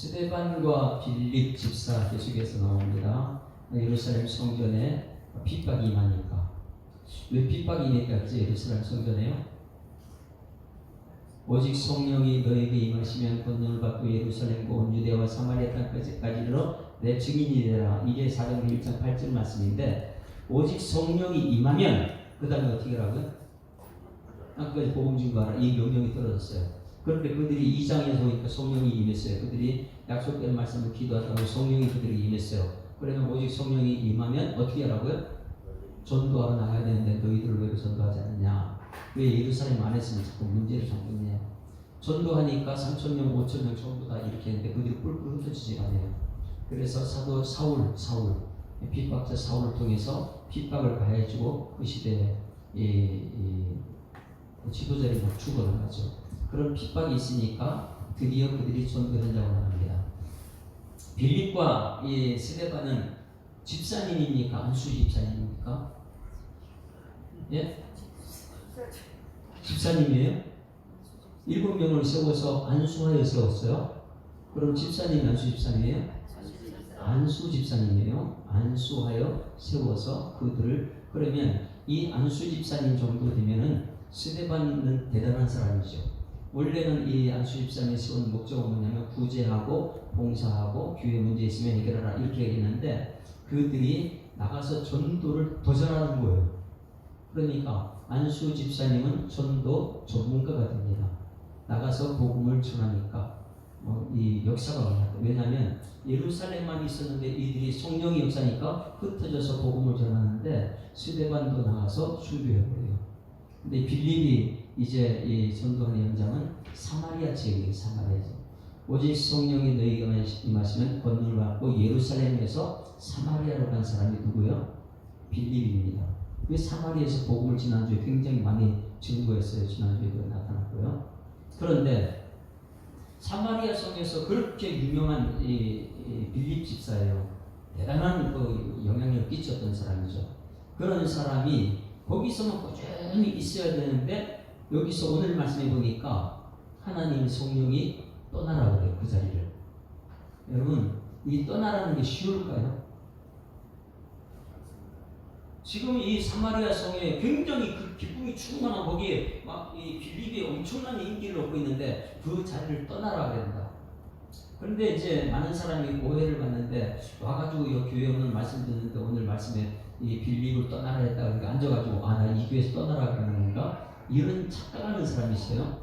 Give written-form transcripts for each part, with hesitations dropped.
스데반과 빌립 집사 계속해서 나옵니다. 예루살렘 성전에 핍박이 임하니까. 왜 핍박이 임했지? 예루살렘 성전에요? 오직 성령이 너에게 임하시면 권능을 받고 예루살렘과 온 유대와 사마리아 땅까지 이르러 내 증인이 되라. 이게 사도행전 1장 8절 말씀인데, 오직 성령이 임하면 그 다음에 어떻게 하라고요? 땅까지 복음 증거하라. 이 명령이 떨어졌어요. 그런데 그들이 2장에서 보니까 성령이 임했어요. 그들이 약속된 말씀을 기도하다가 성령이 그들에게 임했어요. 그러면 오직 성령이 임하면 어떻게 하라고요? 전도하러 나가야 되는데 너희들 왜 전도하지 않느냐? 왜 예루살렘 안에서는 자꾸 문제를 삼고 있냐? 전도하니까 3,000명, 5,000명 전부 다 이렇게 했는데 그들이 뿔뿔 흩어지지가 않아요. 그래서 사도 사울, 핍박자 사울을 통해서 핍박을 가해주고 그 시대에 지도자들이 막 죽어나가죠. 그런 핍박이 있으니까 드디어 그들이 전도 현장으로 나갑니다. 빌립과 이 스데반은 집사님입니까? 안수 집사님입니까? 예? 집사님이에요? 7명을 세워서 안수하여 세웠어요? 그럼 집사님이 안수 집사님이에요? 안수 집사님이에요. 안수하여 세워서 그들을, 그러면 이 안수 집사님 정도 되면은 스데반은 대단한 사람이죠. 원래는 이 안수 집사님이 세운 목적은 뭐냐면 구제하고 봉사하고 교회 문제 있으면 해결하라 이렇게 했는데 그들이 나가서 전도를 도전하는 거예요. 그러니까 안수 집사님은 전도 전문가가 됩니다. 나가서 복음을 전하니까 이 역사가 일어났다. 왜냐하면 예루살렘만 있었는데 이들이 성령의 역사니까 흩어져서 복음을 전하는데 스데반도 나가서 순교해버려요. 근데 빌립이 이제 이 전도하는 현장은 사마리아 지역이에요. 사마리아 지역. 오직 성령이 너희에게 임하시면 권능을 받고 예루살렘에서 사마리아로 간 사람이 누구요? 빌립입니다. 그 사마리아에서 복음을 지난주에 굉장히 많이 증거했어요. 지난주에도 나타났고요. 그런데 사마리아 성에서 그렇게 유명한 이 빌립 집사예요. 대단한 그 영향력을 끼쳤던 사람이죠. 그런 사람이 거기서만 꾸준히 있어야 되는데 여기서 오늘 말씀해 보니까 하나님 성령이 떠나라고 그래요. 그 자리를. 여러분, 이 떠나라는 게 쉬울까요? 지금 이 사마리아 성에 굉장히 그 기쁨이 충만한 거기에 막 이 빌립이 엄청난 인기를 얻고 있는데 그 자리를 떠나라 그랬다. 그런데 이제 많은 사람이 오해를 받는데 와가지고 이 교회 오늘 말씀 듣는데 오늘 말씀에 이 빌립을 떠나라 했다. 그러니까 앉아가지고 나 이 교회에서 떠나라 그러는 건가? 이런 착각하는 사람이 있어요.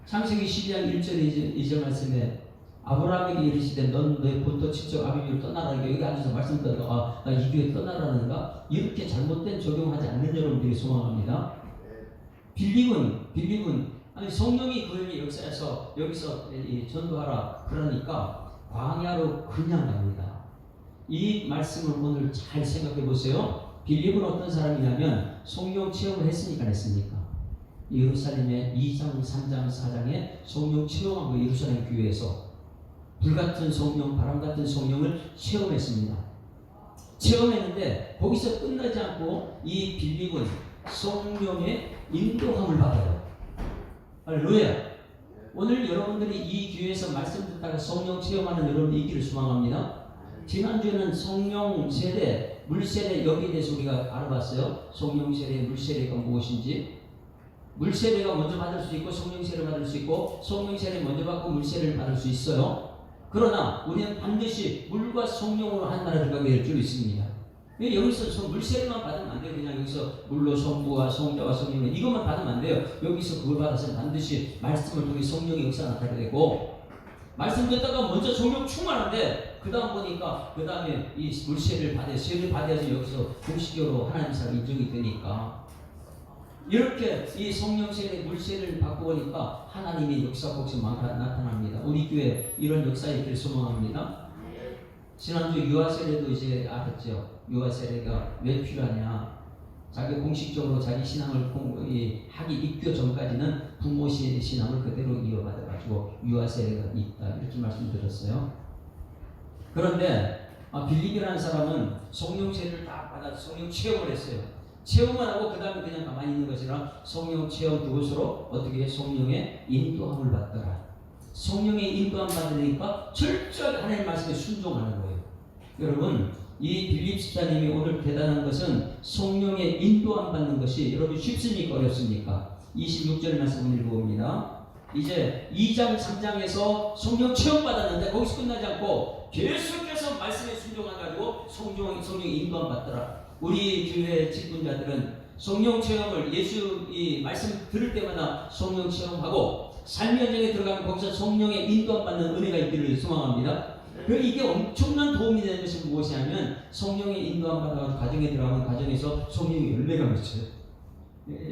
창세기 12장 1절 2절 말씀에 아브라함에게 이르시되 넌 너의 본토 친척 아비집을 떠나라. 여기 앉아서 말씀 듣다가 나 이 교회 떠나라는가? 이렇게 잘못된 적용하지 않는 여러분들이 소망합니다. 빌립은 아니 성령이 그에게 역사해서 여기서 전도하라 그러니까 광야로 그냥 갑니다. 이 말씀을 오늘 잘 생각해 보세요. 빌립은 어떤 사람이냐면 성령 체험을 했습니까? 예루살렘의 2장, 3장, 4장에 성령 체험한 거 예루살렘 교회에서 불같은 성령, 바람같은 성령을 체험했습니다. 체험했는데 거기서 끝나지 않고 이 빌립은 성령의 인도함을 받아요. 할렐루야. 오늘 여러분들이 이 교회에서 말씀 듣다가 성령 체험하는 여러분이 있기를 소망합니다. 지난주에는 성령 세례, 물 세례 여기에 대해서 우리가 알아봤어요. 성령 세례, 물 세례가 무엇인지. 물 세례가 먼저 받을 수 있고 성령 세례 받을 수 있고 성령 세례 먼저 받고 물 세례를 받을 수 있어요. 그러나 우리는 반드시 물과 성령으로 한 나라 들어가게 될 줄 있습니다. 왜 여기서 물 세례만 받으면 안 돼요? 그냥 여기서 물로 성부와 성자와 성령을 이것만 받으면 안 돼요. 여기서 그걸 받아서 반드시 말씀을 통해 성령의 역사가 나타나게 되고 말씀 듣다가 먼저 성령 충만한데 그 다음 보니까 그 다음에 이 물세례를 받아야 세례를 받아야지 여기서 공식적으로 하나님 사람 인정이 되니까 이렇게 이 성령 세례 물세례를 받고 보니까 하나님의 역사 복수만 나타납니다. 우리 교회 이런 역사에 있기를 소망합니다. 지난주 유아 세례도 이제 알았죠. 유아 세례가 왜 필요하냐? 자기 공식적으로 자기 신앙을 하기 입교 전까지는 부모 신앙을 그대로 이어받아가지고 유아 세례가 있다 이렇게 말씀드렸어요. 그런데 빌립이라는 사람은 성령 세례를 딱 받아서 성령 체험을 했어요. 체험만 하고 그 다음에 그냥 가만히 있는 것이라 성령 체험 그것으로 어떻게 성령의 인도함을 받더라. 성령의 인도함 받으니까 철저하게 하나님 말씀에 순종하는 거예요. 여러분, 이 빌립 집사님이 오늘 대단한 것은 성령의 인도함 받는 것이 여러분 쉽습니까 어렵습니까? 26절 말씀을 읽어봅니다. 이제 2장 3장에서 성령 체험 받았는데 거기서 끝나지 않고 계속해서 말씀에 순종해가지고 성령의 인도함 받더라. 우리 교회 직분자들은 성령 체험을 예수 이 말씀 들을 때마다 성령 체험하고 삶의 현장에 들어가면 거기서 성령의 인도함 받는 은혜가 있기를 소망합니다. 이게 엄청난 도움이 되는 것이 무엇이냐면 성령의 인도함 받아가지고 가정에 들어가면 가정에서 성령의 열매가 맺혀요.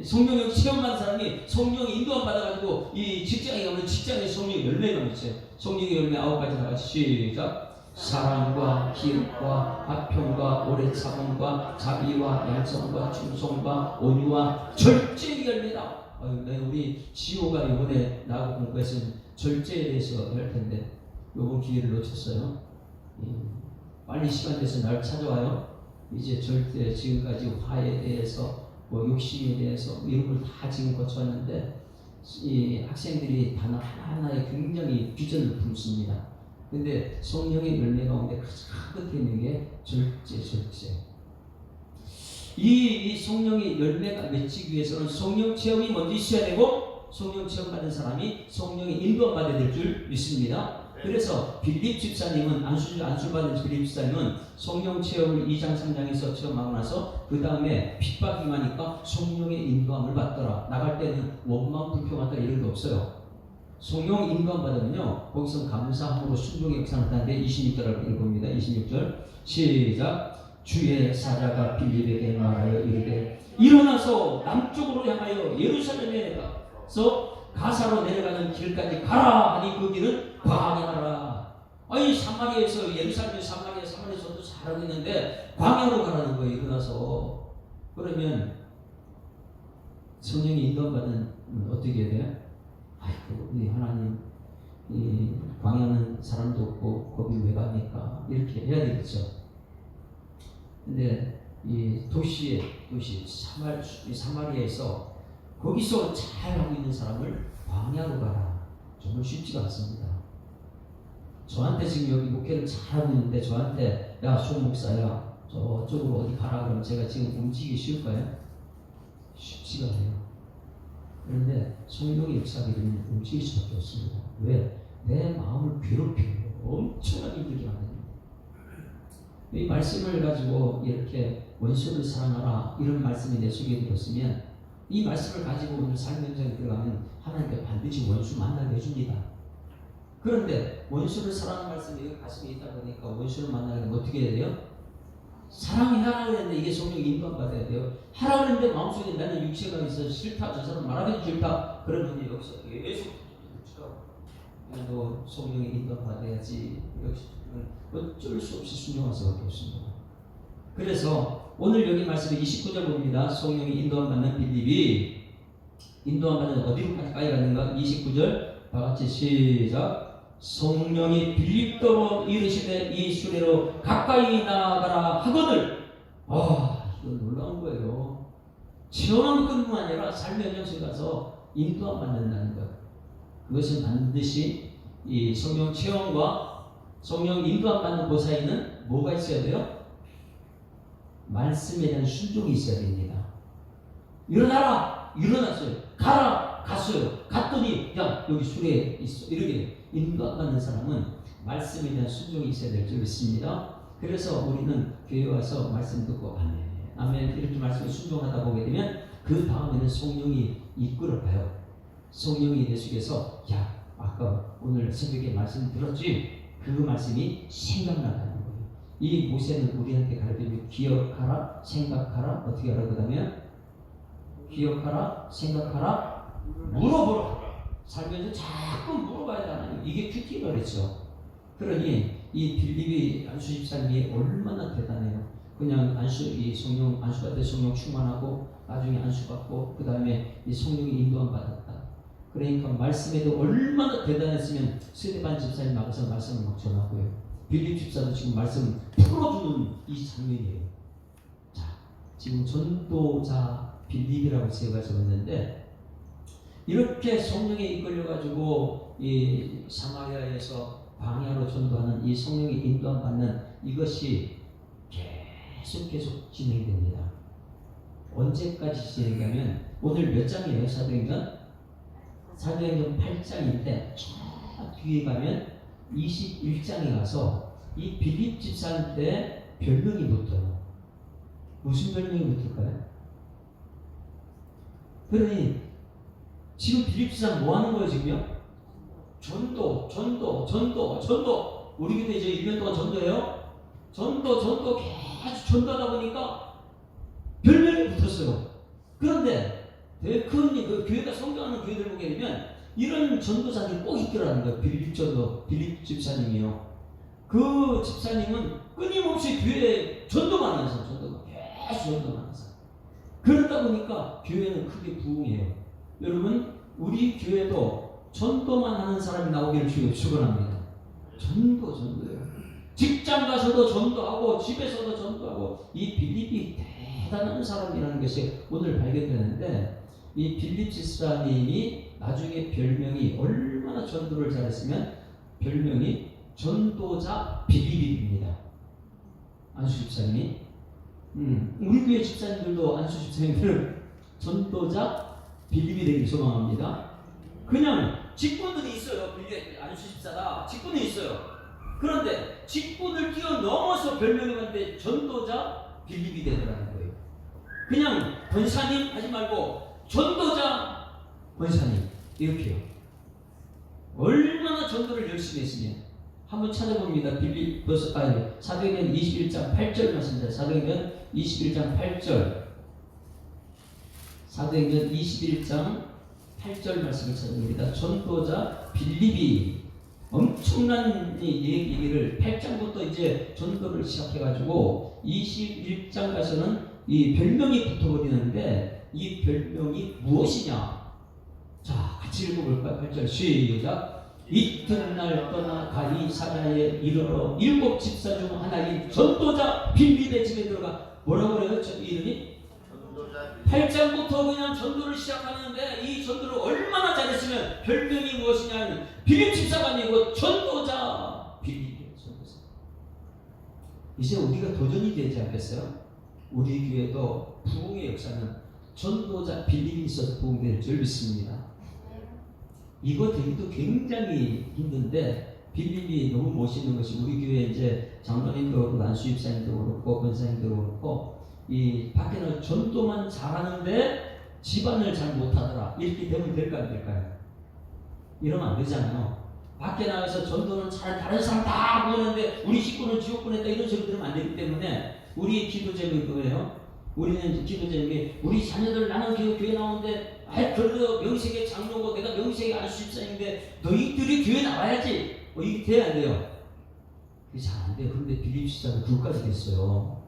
성령의 체험한 사람이 성령의 인도함 받아가지고 이 직장에 가면 직장에서 성령의 열매가 맺혀요. 성령의 열매 9가지 다 같이 시작. 사랑과 기쁨과 화평과 오래 참음과 자비와 양성과 충성과 온유와 절제의 열매다. 우리 지호가 이번에 나하고 공부했으면 절제에 대해서 할 텐데 요번 기회를 놓쳤어요. 빨리 시간 돼서 날 찾아와요. 이제 절대 지금까지 화에 대해서 욕심에 대해서 이런 걸 다 지금 거쳤는데 이 학생들이 단어 하나하나에 굉장히 비전을 품습니다. 근데 성령의 열매 가운데 가장 끝에 있는 게 절제. 이 성령의 열매가 맺히기 위해서는 성령 체험이 먼저 있어야 되고 성령 체험 받은 사람이 성령의 인도함 받아야 될 줄 믿습니다. 그래서 빌립 집사님은 안수 받은 빌립 집사님은 성령 체험을 2장 3장에서 체험하고 나서 그 다음에 핍박이 많으니까 성령의 인도함을 받더라. 나갈 때는 원망 불평하다 이런 게 없어요. 성령 인도함 받으면요 거기서 감사함으로 순종의 역사를 하는데 26절을 읽어봅니다. 26절 시작. 주의 사자가 빌립에게 말하여 이르되 일어나서 남쪽으로 향하여 예루살렘에 가서 가사로 내려가는 길까지 가라 하니 그 길은 광야라. 아니 사마리아에서 예루살렘 사마리아에서도 잘하고 있는데 광야로 가라는 거예요. 일어나서. 그러면 성령이 인도받은 어떻게 해야 돼요? 아이고 우리 하나님 이 광야는 사람도 없고 거기 왜 갑니까? 이렇게 해야 되겠죠. 근데 이 도시 사마리아에서 거기서 잘하고 있는 사람을 광야로 가라. 정말 쉽지가 않습니다. 저한테 지금 여기 목회를 잘하고 있는데 저한테 야 송 목사야 저쪽으로 어디 가라 그러면 제가 지금 움직이기 쉬울까요? 쉽지가 않아요. 그런데 성령의 역사하게 되면 움직일 수밖에 없습니다. 왜? 내 마음을 괴롭혀요. 엄청나게 힘들게 만듭니다. 이 말씀을 가지고 이렇게 원수를 사랑하라 이런 말씀이 내 속에 들었으면 이 말씀을 가지고 오늘 삶의 현장에 들어가면 하나님께 반드시 원수 만나게 해줍니다. 그런데 원수를 사랑하는 말씀이 가슴에 있다 보니까 원수를 만나려면 어떻게 해야 돼요? 사랑하라고 했는데 이게 성령의 인도함 받아야 돼요. 하라고 했는데 마음속에 나는 육체가 있어서 싫다. 저 사람 말하기도 싫다. 그러면 여기서 계속 너 성령의 인도함 받아야지. 역시 어쩔 수 없이 순종할 수밖에 없습니다. 그래서 오늘 여기 말씀 29절 봅니다. 성령의 인도함 받는 빌립이 인도함 받는 어디로까지 갔는가? 29절 다 같이 시작. 성령이 빌립도로 이르시되 이 수레로 가까이 나가라 하거늘. 이건 놀라운 거예요. 체험한 것뿐만 아니라 삶의 현장 속에 가서 인도함 받는다는 것. 그것은 반드시 이 성령 체험과 성령 인도함 받는 그 사이는 뭐가 있어야 돼요? 말씀에 대한 순종이 있어야 됩니다. 일어나라! 일어났어요. 가라! 갔어요. 갔더니 야 여기 수레에 있어. 이렇게 인도받는 사람은 말씀에 대한 순종이 있어야 될 줄 믿습니다. 그래서 우리는 교회 와서 말씀 듣고 아멘 이렇게 말씀에 순종하다 보게 되면 그 다음에는 성령이 이끌어가요. 성령이 내 속에서 야 아까 오늘 새벽에 말씀 들었지? 그 말씀이 생각나는 거예요. 이 모세는 우리한테 가르쳐주면 기억하라, 생각하라, 어떻게 하라고 하면 기억하라, 생각하라, 물어보라. 살면서 자꾸 물어봐야 하나요. 이게 큐티가 그랬죠. 그러니 이 빌립이 안수 집사님이 얼마나 대단해요. 그냥 이 성령 안수 받을 때 성령 충만하고 나중에 안수 받고 그 다음에 이 성령의 인도함 받았다. 그러니까 말씀에도 얼마나 대단했으면 스데반 집사님 나가서 말씀을 막 전하고요. 빌립 집사도 지금 말씀 풀어주는 이 장면이에요. 자, 지금 전도자 빌립이라고 제가 적었는데 이렇게 성령에 이끌려가지고 이 사마리아에서 광야로 전도하는 이 성령의 인도함 받는 이것이 계속 진행됩니다. 언제까지 진행하면 오늘 몇 장이에요? 사도행전 8장인데 저 뒤에 가면 21장에 가서 이 빌립 집사한테 별명이 붙어요. 무슨 별명이 붙을까요? 그러니 지금 빌립 집사 뭐 하는 거예요 지금요? 전도. 우리 교회 이제 1년 동안 전도예요. 전도 계속 전도하다 보니까 별명이 붙었어요. 그런데 그 교회가 성장하는 교회들 보게 되면 이런 전도사들이 꼭 있더라는 거예요. 빌립 집사님이요. 그 집사님은 끊임없이 교회에 전도만 하는 사람, 계속 전도만 하는 사람. 그러다 보니까 교회는 크게 부흥해요. 여러분, 우리 교회도 전도만 하는 사람이 나오기를 주여 축원합니다. 전도예요. 직장 가서도 전도하고 집에서도 전도하고 이 빌립이 대단한 사람이라는 것이 오늘 발견되는데 이 빌립 집사님이 나중에 별명이 얼마나 전도를 잘했으면 별명이 전도자 빌립입니다. 안수 집사님이 우리 교회 집사님들도 안수 집사님들은 전도자 빌립이 되길 소망합니다. 그냥 직분들이 있어요. 빌립 안수 집사다 직분이 있어요. 그런데 직분을 뛰어넘어서 별명이 왔는데 전도자 빌립이 되더라는 거예요. 그냥 권사님 하지 말고 전도자 권사님 이렇게요. 얼마나 전도를 열심히 했으면 한번 찾아봅니다. 사도행전 21장 8절 말씀입니다. 사도행전 21장 8절. 사도행전 21장 8절 말씀을 찾아봅니다. 전도자 빌립이 엄청난 얘기를 8장부터 이제 전도를 시작해가지고 21장 가서는 이 별명이 붙어버리는데 이 별명이 무엇이냐? 자, 같이 읽어볼까요? 8절 시작. 이튿날 떠나 가이사랴에 이르러 7 집사 중 하나인 전도자 빌립의 집에 들어가 뭐라고 그래요? 저 이름이? 8장부터 그냥 전도를 시작하는데 이 전도를 얼마나 잘했으면 별명이 무엇이냐면 빌립 집사가 아니고 전도자 빌립이에요. 전도자. 이제 우리가 도전이 되지 않겠어요? 우리 교회도 부흥의 역사는 전도자 빌립이 있어서 부흥될 줄 믿습니다. 이거 되기도 굉장히 힘든데 빌립이 너무 멋있는 것이 우리 교회 이제 장로님도 그렇고 안수집사님도 그렇고 권사님도 그렇고 이 밖에는 전도만 잘하는데 집안을 잘 못하더라 이렇게 되면 될까요? 안 될까요? 이러면 안 되잖아요. 밖에 나가서 전도는 잘 다른 사람 다 모으는데 우리 식구는 지옥 보냈다 이런 소리 들으면 안 되기 때문에 우리 기도 제목이 그거예요. 우리는 기도 제목이 우리 자녀들 나는 교회 나오는데 그래도 명색의 장로고 내가 명색의 안수집사인데 너희들이 교회 나와야지 이게 돼야 안 돼요. 그게 잘 안 돼요. 그런데 빌립 집사는 그것까지 됐어요.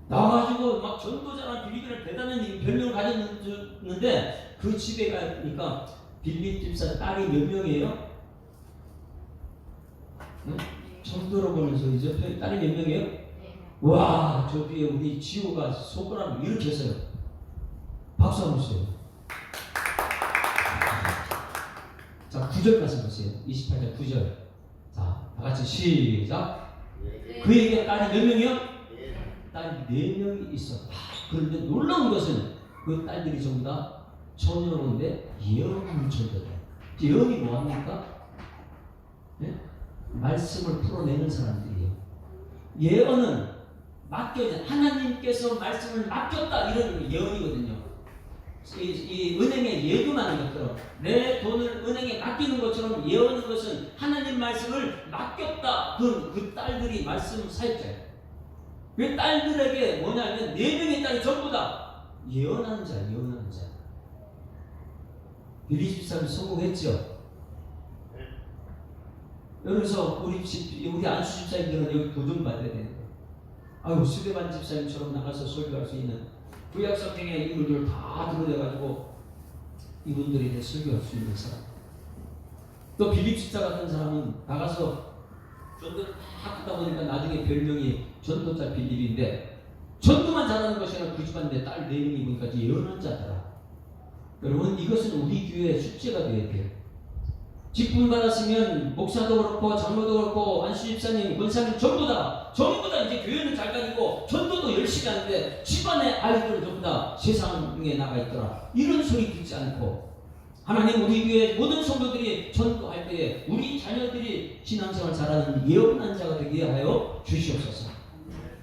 나와가지고 막 전도자랑 빌립이라는 대단한 별명을 가졌는데 그 집에 가니까 빌립 집사 딸이 몇 명이에요? 응? 처음 들어보는 소리죠. 딸이 몇 명이에요? 와, 저 뒤에 우리 지호가 손가락을 이렇게 했어요. 박수 한번 주세요. 자, 9절 가서 보세요. 28절 9절. 자, 다 같이 시작. 그에게 딸이 몇 명이요? 딸이 4명이 있어. 그런데 놀라운 것은 그 딸들이 전부 다 처녀로인데 예언을 전도해. 예언이 뭐합니까? 네? 말씀을 풀어내는 사람들이에요. 예언은 맡겨진 하나님께서 말씀을 맡겼다 이런 예언이거든요. 이 은행에 예금하는 것처럼 내 돈을 은행에 맡기는 것처럼 예언하는 것은 하나님 말씀을 맡겼다. 그 딸들이 말씀 사역자예요. 그 딸들에게 뭐냐면 4명의 딸이 전부 다 예언하는 자. 빌립 집사님 성공했죠. 그래서 우리 안수 집사님들은 여기 도전 받아야 되는 거예요. 아유, 수대반 집사님처럼 나가서 설교할 수 있는 구약 성경의 인물들 다 들어내가지고 이분들에게 설교할 수 있는 사람. 또 빌립 집사 같은 사람은 나가서 전도를 다 하다 보니까 나중에 별명이 전도자 빌립인데 전도만 잘하는 것이 아니라 그 집안에 딸 4명이 보니까 예언한 자더라. 여러분, 이것은 우리 교회의 숙제가 되어야 돼요. 직분 받았으면 목사도 그렇고 장로도 그렇고 안수 집사님, 권사님 전부 다 이제 교회는 잘 다니고 전도도 열심히 하는데 집안의 아이들은 전부 다 세상에 나가 있더라. 이런 소리 듣지 않고 하나님, 우리 교회 모든 성도들이 전도할 때에 우리 자녀들이 신앙생활 잘하는 예언한 자가 되게 하여 주시옵소서.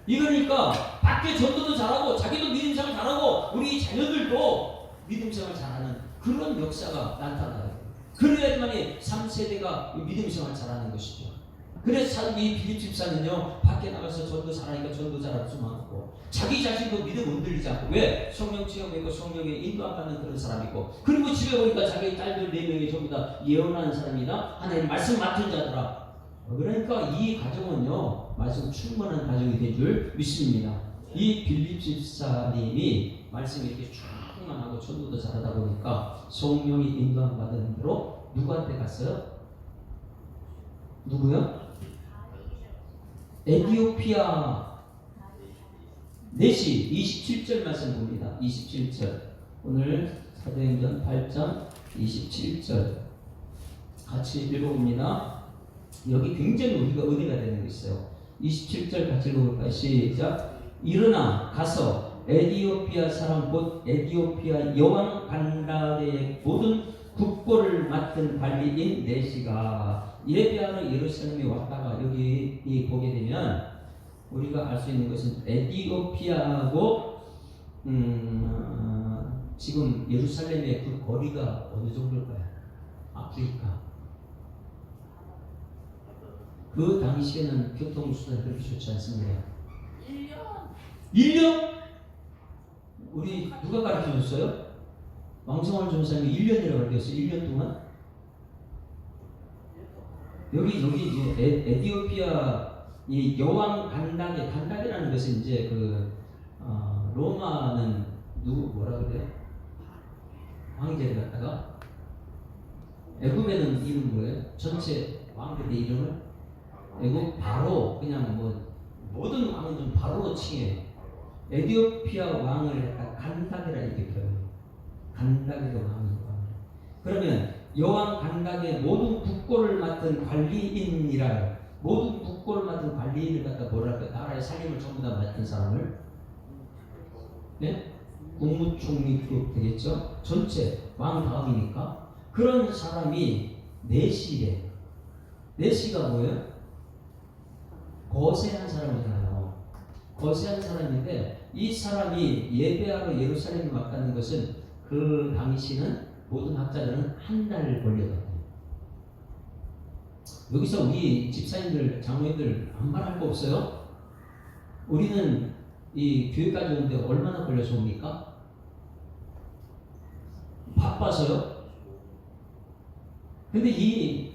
이러니까 밖에 전도도 잘하고 자기도 믿음생활 잘하고 우리 자녀들도 믿음생활 잘하는 그런 역사가 나타나요. 그래야만이 3세대가 믿음생활 잘하는 것이죠. 그래서 이 빌립 집사는요, 밖에 나가서 전도 잘하니까 전도 잘할 수만 없고 자기 자신도 믿음 흔들리지 않고, 왜? 성령 체험이고 성령에 인도함 받는 그런 사람이고, 그리고 집에 보니까 자기 딸들 4명이 전부 다 예언하는 사람이다, 하나님 말씀 맡은 자더라. 그러니까 이 가정은요, 말씀 충분한 가정이 될 줄 믿습니다. 이 빌립 집사님이 말씀이 이렇게 충만 하고 전도도 잘하다 보니까 성령이 인도함 받은 대로 누구한테 갔어요? 누구요? 에티오피아 내시 27절 말씀 봅니다. 27절. 오늘 사도행전 8장 27절 같이 읽어봅니다. 여기 굉장히 우리가 은혜가 되는 게 있어요. 27절 같이 읽어볼까요? 시작. 일어나 가서 에티오피아 사람 곧 에티오피아 여왕 간다의 모든 국보를 맡은 관리인 내시가 예배하러 예루살렘에 왔다가 여기 보게 되면 우리가 알 수 있는 것은 에티오피아하고 지금 예루살렘의 그 거리가 어느 정도일까요? 아프리카. 그 당시에는 교통수단이 그렇게 좋지 않습니다. 1년? 우리 누가 가르쳐 줬어요? 왕성월 전사님이 1년이라고 가르쳤어요. 1년 동안? 여기 이제 에티오피아 이 여왕 간닥이라는 것은 이제 로마는 뭐라 그래요? 황제를 갖다가 애굽에는 이름 뭐예요? 전체 왕들의 이름을 애굽 바로 그냥 모든 왕은 좀 바로로 칭해요. 에티오피아 왕을 갖다 간닥이라 이렇게 표현해요. 간닥이가 왕이고. 그러면 여왕 간닥의 모든 국고를 맡은 관리인이라, 모든 국고를 맡은 관리인을 갖다 뭐랄까, 나라의 살림을 전부 다 맡은 사람을, 네? 국무총리급 되겠죠? 전체 왕 다음이니까. 그런 사람이 내시래. 내시가 뭐예요? 거세한 사람이잖아요. 거세한 사람인데 이 사람이 예배하러 예루살렘에 왔다는 것은 그 당시는 모든 학자들은 한 달 걸려요. 여기서 우리 집사님들, 장로님들 아무 말 할 거 없어요? 우리는 이 교회까지 오는데 얼마나 걸려서 옵니까? 바빠서요? 근데 이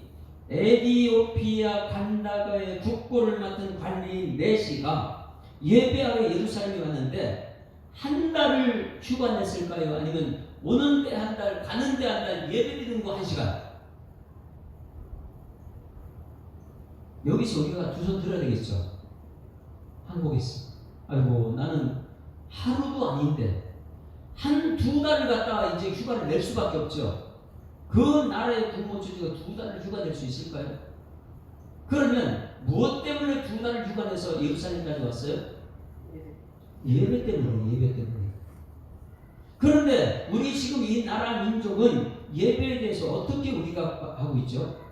에티오피아 간다가의 국고를 맡은 관리인 내시가 예배하러 예루살렘에 왔는데 한 달을 휴가 냈을까요? 아니면 오는데 한 달, 가는데 한 달, 예배드리는 거 1시간. 여기서 우리가 두 손 들어야 되겠죠. 한국에서. 아이고, 나는 하루도 아닌데 한2 달을 갖다가 이제 휴가를 낼 수밖에 없죠. 그 나라의 국무주지가 2달을 휴가 낼 수 있을까요? 그러면 무엇 때문에 2달을 휴가 내서 예루살렘까지 왔어요? 예배 때문에, 예배 때문에. 그런데 우리 지금 이 나라 민족은 예배에 대해서 어떻게 우리가 하고 있죠?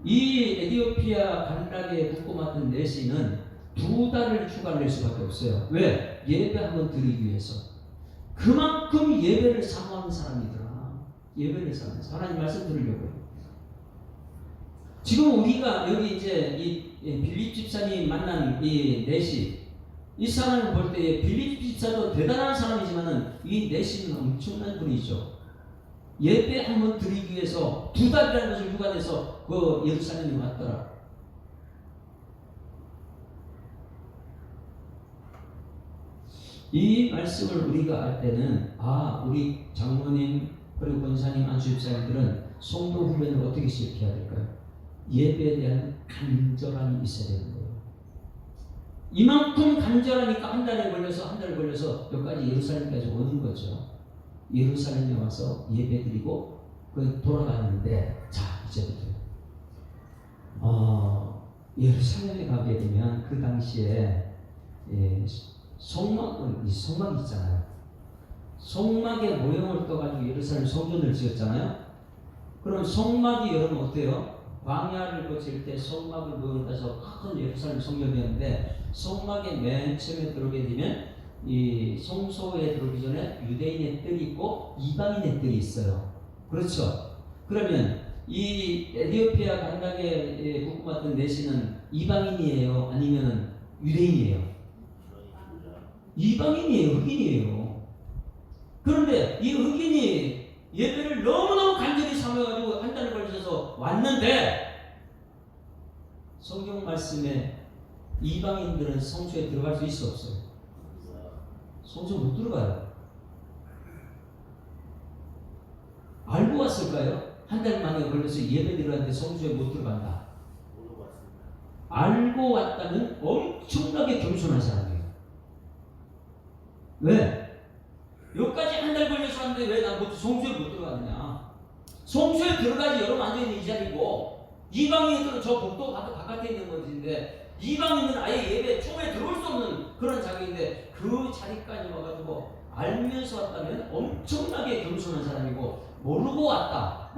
이 에티오피아 간닥의 국고 맡은 내시는 2달을 휴가를 낼 수밖에 없어요. 왜? 예배 한번 드리기 위해서. 그만큼 예배를 사모하는 사람이더라. 예배를 사모해서 하나님 말씀 들으려고요. 지금 우리가 여기 이제 이 빌립 집사님 만난 이 내시, 이 사람을 볼 때 빌립 집사도 대단한 사람이지만은 이 내시는 엄청난 분이죠. 예배 한번 드리기 위해서 2달이라는 것을 휴가 내서 그 예루살렘에 왔더라. 이 말씀을 우리가 알 때는 우리 장로님 그리고 권사님, 안수집사님들은 성도 훈련을 어떻게 시작해야 될까요? 예배에 대한 간절함이 있어야 되는 거예요. 이만큼 간절하니까 한 달 걸려서 여기까지 예루살렘까지 오는 거죠. 예루살렘에 와서 예배드리고 돌아가는데, 자 이제부터 예루살렘에 가게 되면 그 당시에 성막 있잖아요. 성막의 모형을 떠가지고 예루살렘 성전을 지었잖아요. 그럼 성막이 여러분 어때요? 광야를 거칠 때 성막을 모형을 따서 큰 예루살렘 성전이었는데, 성막에 맨 처음에 들어오게 되면 이 성소에 들어오기 전에 유대인의 뜰이 있고 이방인의 뜰이 있어요. 그렇죠? 그러면 이 에티오피아 간당에 국부받던 내시는 이방인이에요? 아니면 유대인이에요? 이방인이에요? 흑인이에요? 그런데 이 흑인이 예배를 너무너무 간절히 삼아가지고 한 달을 걸쳐서 왔는데, 성경 말씀에 이방인들은 성소에 들어갈 수 있어 없어요? 성소 못 들어가요. 알고 왔을까요? 한 달 만에 걸려서 예배 드렸는데 성소에 못 들어간다. 알고 왔다면 엄청나게 겸손한 사람이에요. 왜? 여기까지 한 달 걸려서 왔는데 왜 나 성소에 못 들어가느냐? 성소에 들어가지 여러분 앉아있는 이 자리고, 이방인들은 저 복도 바깥에 있는 것인데, 이방인은 아예 예배 총에 들어올 수 없는 그런 자리인데, 그 자리까지 와가지고 알면서 왔다면 엄청나게 겸손한 사람이고, 모르고 왔다.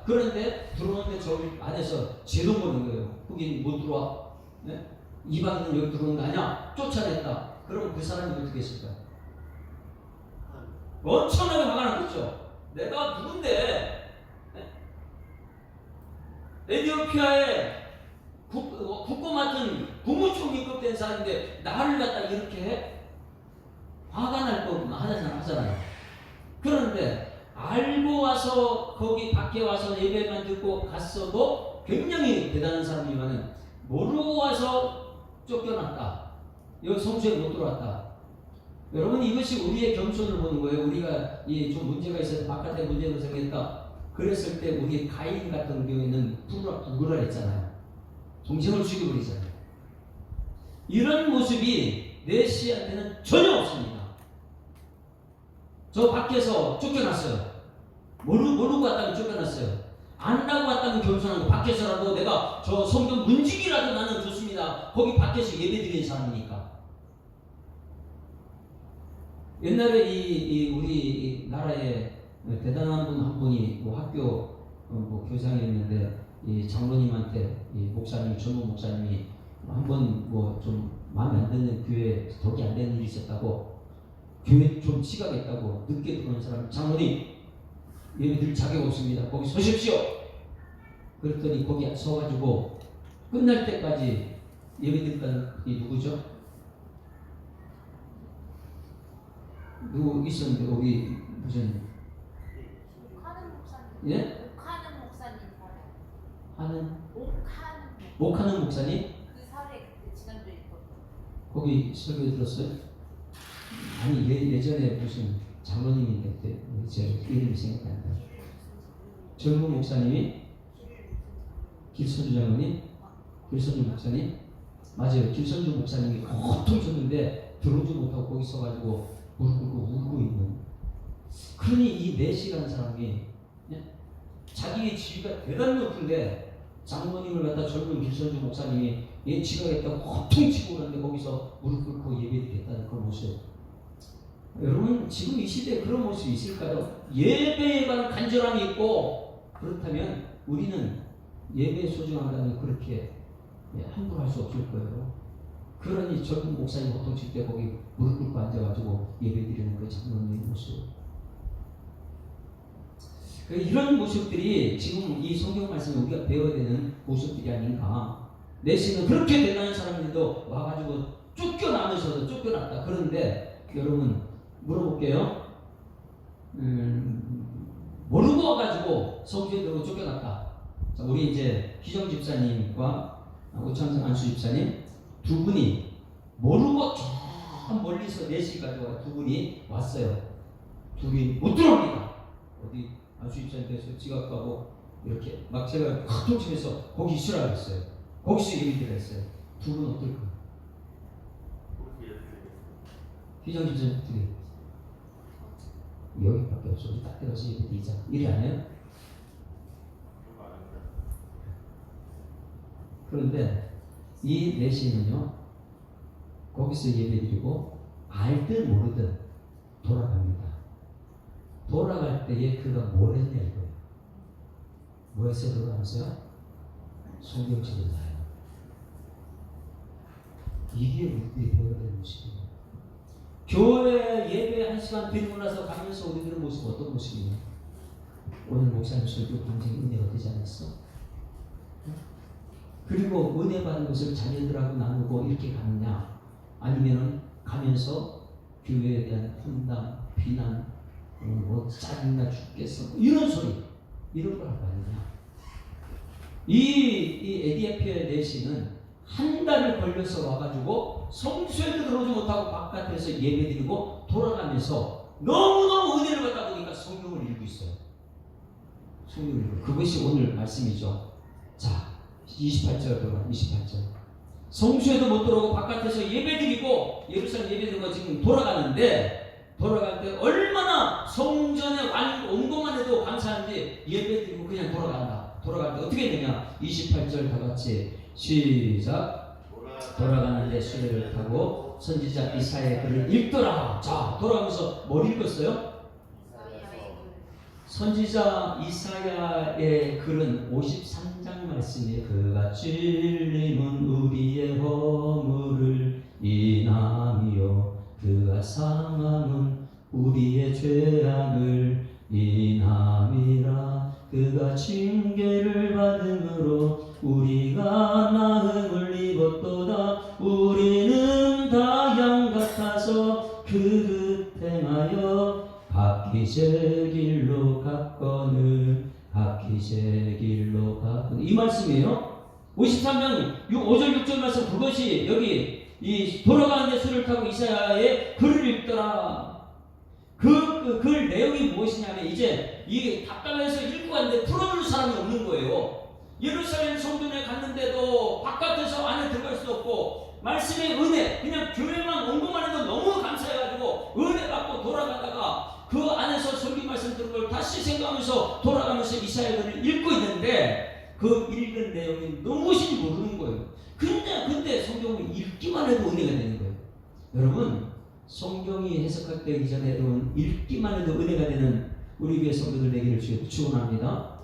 그런데 들어오는데 저기 안에서 제동 거는 거예요. 흑인 못 들어와. 네? 이방인은 여기 들어오는 거 아니야? 쫓아냈다. 그럼 그 사람이 어떻게 했을까요? 엄청나게 화가 났겠죠. 내가 누군데? 네? 에티오피아에 국고 맡은 국무총리급 된 사람인데 나를 갖다 이렇게 해? 화가 날 거 하잖아요. 그런데 알고 와서 거기 밖에 와서 예배만 듣고 갔어도 굉장히 대단한 사람이지만, 모르고 와서 쫓겨났다. 여기 성소에 못 들어왔다. 여러분, 이것이 우리의 겸손을 보는 거예요. 우리가 좀 문제가 있어서 바깥에 문제가 생겼다. 그랬을 때 우리 가인 같은 경우에는 부글부글했잖아요. 동생을 죽여버리잖아요. 이런 모습이 내시한테는 전혀 없습니다. 저 밖에서 쫓겨났어요. 모르고 왔다면 쫓겨났어요. 안다고 왔다면 겸손한 거. 밖에서라도 내가 저 성경 문지기라도 나는 좋습니다. 거기 밖에서 예배드리는 사람이니까. 옛날에 우리 나라에 대단한 분 한 분이 학교 교장이었는데, 이 장로님한테 목사님, 전무 목사님이 한번 좀 마음에 안 드는 교회 덕이 안 되는 일이 있었다고, 교회 좀 지각했다고 늦게 들어온 사람, 장로님 예배 드릴 자격 없습니다. 거기 서십시오. 그랬더니 거기 서가지고 끝날 때까지 예배 드렸다는 이 누구죠? 누구 있었는데 우리 무슨 옥하는 목사님. 예? 옥하는 목사님 사례. 하는 옥하는 목사님? 그 사례 그때 지난주에 있거든. 거기 설교 들었어요? 아니 예전에 무슨 장로님인데 그때 제 이름이 생각이 안 나요. 젊은 목사님이 길선주 장로님, 길선주 목사님, 맞아요. 길선주 목사님이 고통 줬는데 들어오지 못하고 거기 서가지고 무릎 꿇고 울고 있는. 그러니 이 내시라는 사람이 자기의 지위가 대단히 높은데, 장로님을 갖다 젊은 길선주 목사님이 지각했다고 고통치고 그러는데 거기서 무릎 꿇고 예배드리겠다는 그런 모습. 여러분, 지금 이 시대에 그런 모습이 있을까요? 예배에 관한 간절함이 있고, 그렇다면 우리는 예배에 소중하다는 그렇게 함부로 할 수 없을 거예요. 그러니 젊은 목사님 고통칠 때 거기 무릎 꿇고 앉아가지고 예배드리는 그 장로님의 모습. 이런 모습들이 지금 이 성경 말씀에 우리가 배워야 되는 모습들이 아닌가. 내시는 그렇게 대단한 사람들도 와가지고 쫓겨나면서도 쫓겨났다. 그런데 여러분 물어볼게요. 모르고 와가지고 성경에 들어오고 쫓겨났다. 자, 우리 이제 희정 집사님과 오창성 안수 집사님 두 분이 모르고 저 멀리서 4시 가지고 두 분이 왔어요. 둘이 못 들어옵니다. 어디 안수 집사님께서 지각하고 이렇게 막 제가 통치면서 거기 있으라고 했어요. 거기서 얘기를 했어요. 두 분 어떨까? 희정 집사님 어떻게? 여기밖에 없어. 우리 딱 들어서 예배드리자. 이래 안 해요? 그런데 이 내시는요, 거기서 예배드리고 알든 모르든 돌아갑니다. 돌아갈 때에 그가 뭘 했냐 이거예요. 뭐 했어요? 돌아가면서요? 성경책을 봐요. 이게 우리들이 배워야 될 모습이에요. 교회 예배 1시간 드리고 나서 가면서 우리들의 모습 어떤 모습이에요? 오늘 목사님 설교 굉장히 은혜가 되지 않았어? 그리고 은혜 받은 것을 자녀들하고 나누고 이렇게 가느냐? 아니면은 가면서 교회에 대한 혼담, 비난, 뭐 짜증나 죽겠어 이런 소리 이런 걸 하고 아니냐? 이 에디오피아의 내시는 한 달을 걸려서 와가지고 성수에도 들어오지 못하고 바깥에서 예배드리고 돌아가면서 너무너무 은혜를 받다 보니까 성경을 읽고 있어요. 성경을 읽고 그것이 오늘 말씀이죠. 자, 28절 돌아 28절. 성수에도 못 들어오고 바깥에서 예배드리고 예루살렘 예배드리고 지금 돌아가는데 돌아갈 때 얼마나 성전에 온것만 해도 감사한지 예배드리고 그냥 돌아간다. 돌아갈 때 어떻게 되냐? 28절 다 같이 시작. 돌아가는데 수레를 타고 선지자 이사야의 글을 읽더라. 자, 돌아가면서 뭘 읽었어요? 선지자 이사야의 글은 53장 말씀이에요. 그가 찔림은 우리의 허물을 인함이요 그가 상함은 우리의 죄악을 인함이라. 그가 징계를 받음으로 우리가 나음을 입었도다. 우리는 다 양 같아서 그 행하여 각기 제 길로 갔거늘 각기 제 길로 갔거늘 이 말씀이에요. 53장 5절 6절 말씀 그것이 여기 이 돌아가는 데 수를 타고 이사야의 글을 읽더라. 그 글 내용이 무엇이냐면 이제 이 답답해서 읽고 갔는데 풀어줄 사람이 없는 거예요. 예루살렘 성전에 갔는데도 바깥에서 안에 들어갈 수 없고 말씀의 은혜 그냥 교회만 온 것만 해도 너무 감사해가지고 은혜 받고 돌아가다가 그 안에서 설교 말씀 들은 걸 다시 생각하면서 돌아가면서 이사야 글을 읽고 있는데 그 읽은 내용이 무엇인지 모르는 거예요. 근데 성경을 읽기만 해도 은혜가 되는 거예요. 여러분 성경이 해석할 때 이전에 여러분 읽기만 해도 은혜가 되는 우리 교회 성도들 되기를 축원합니다.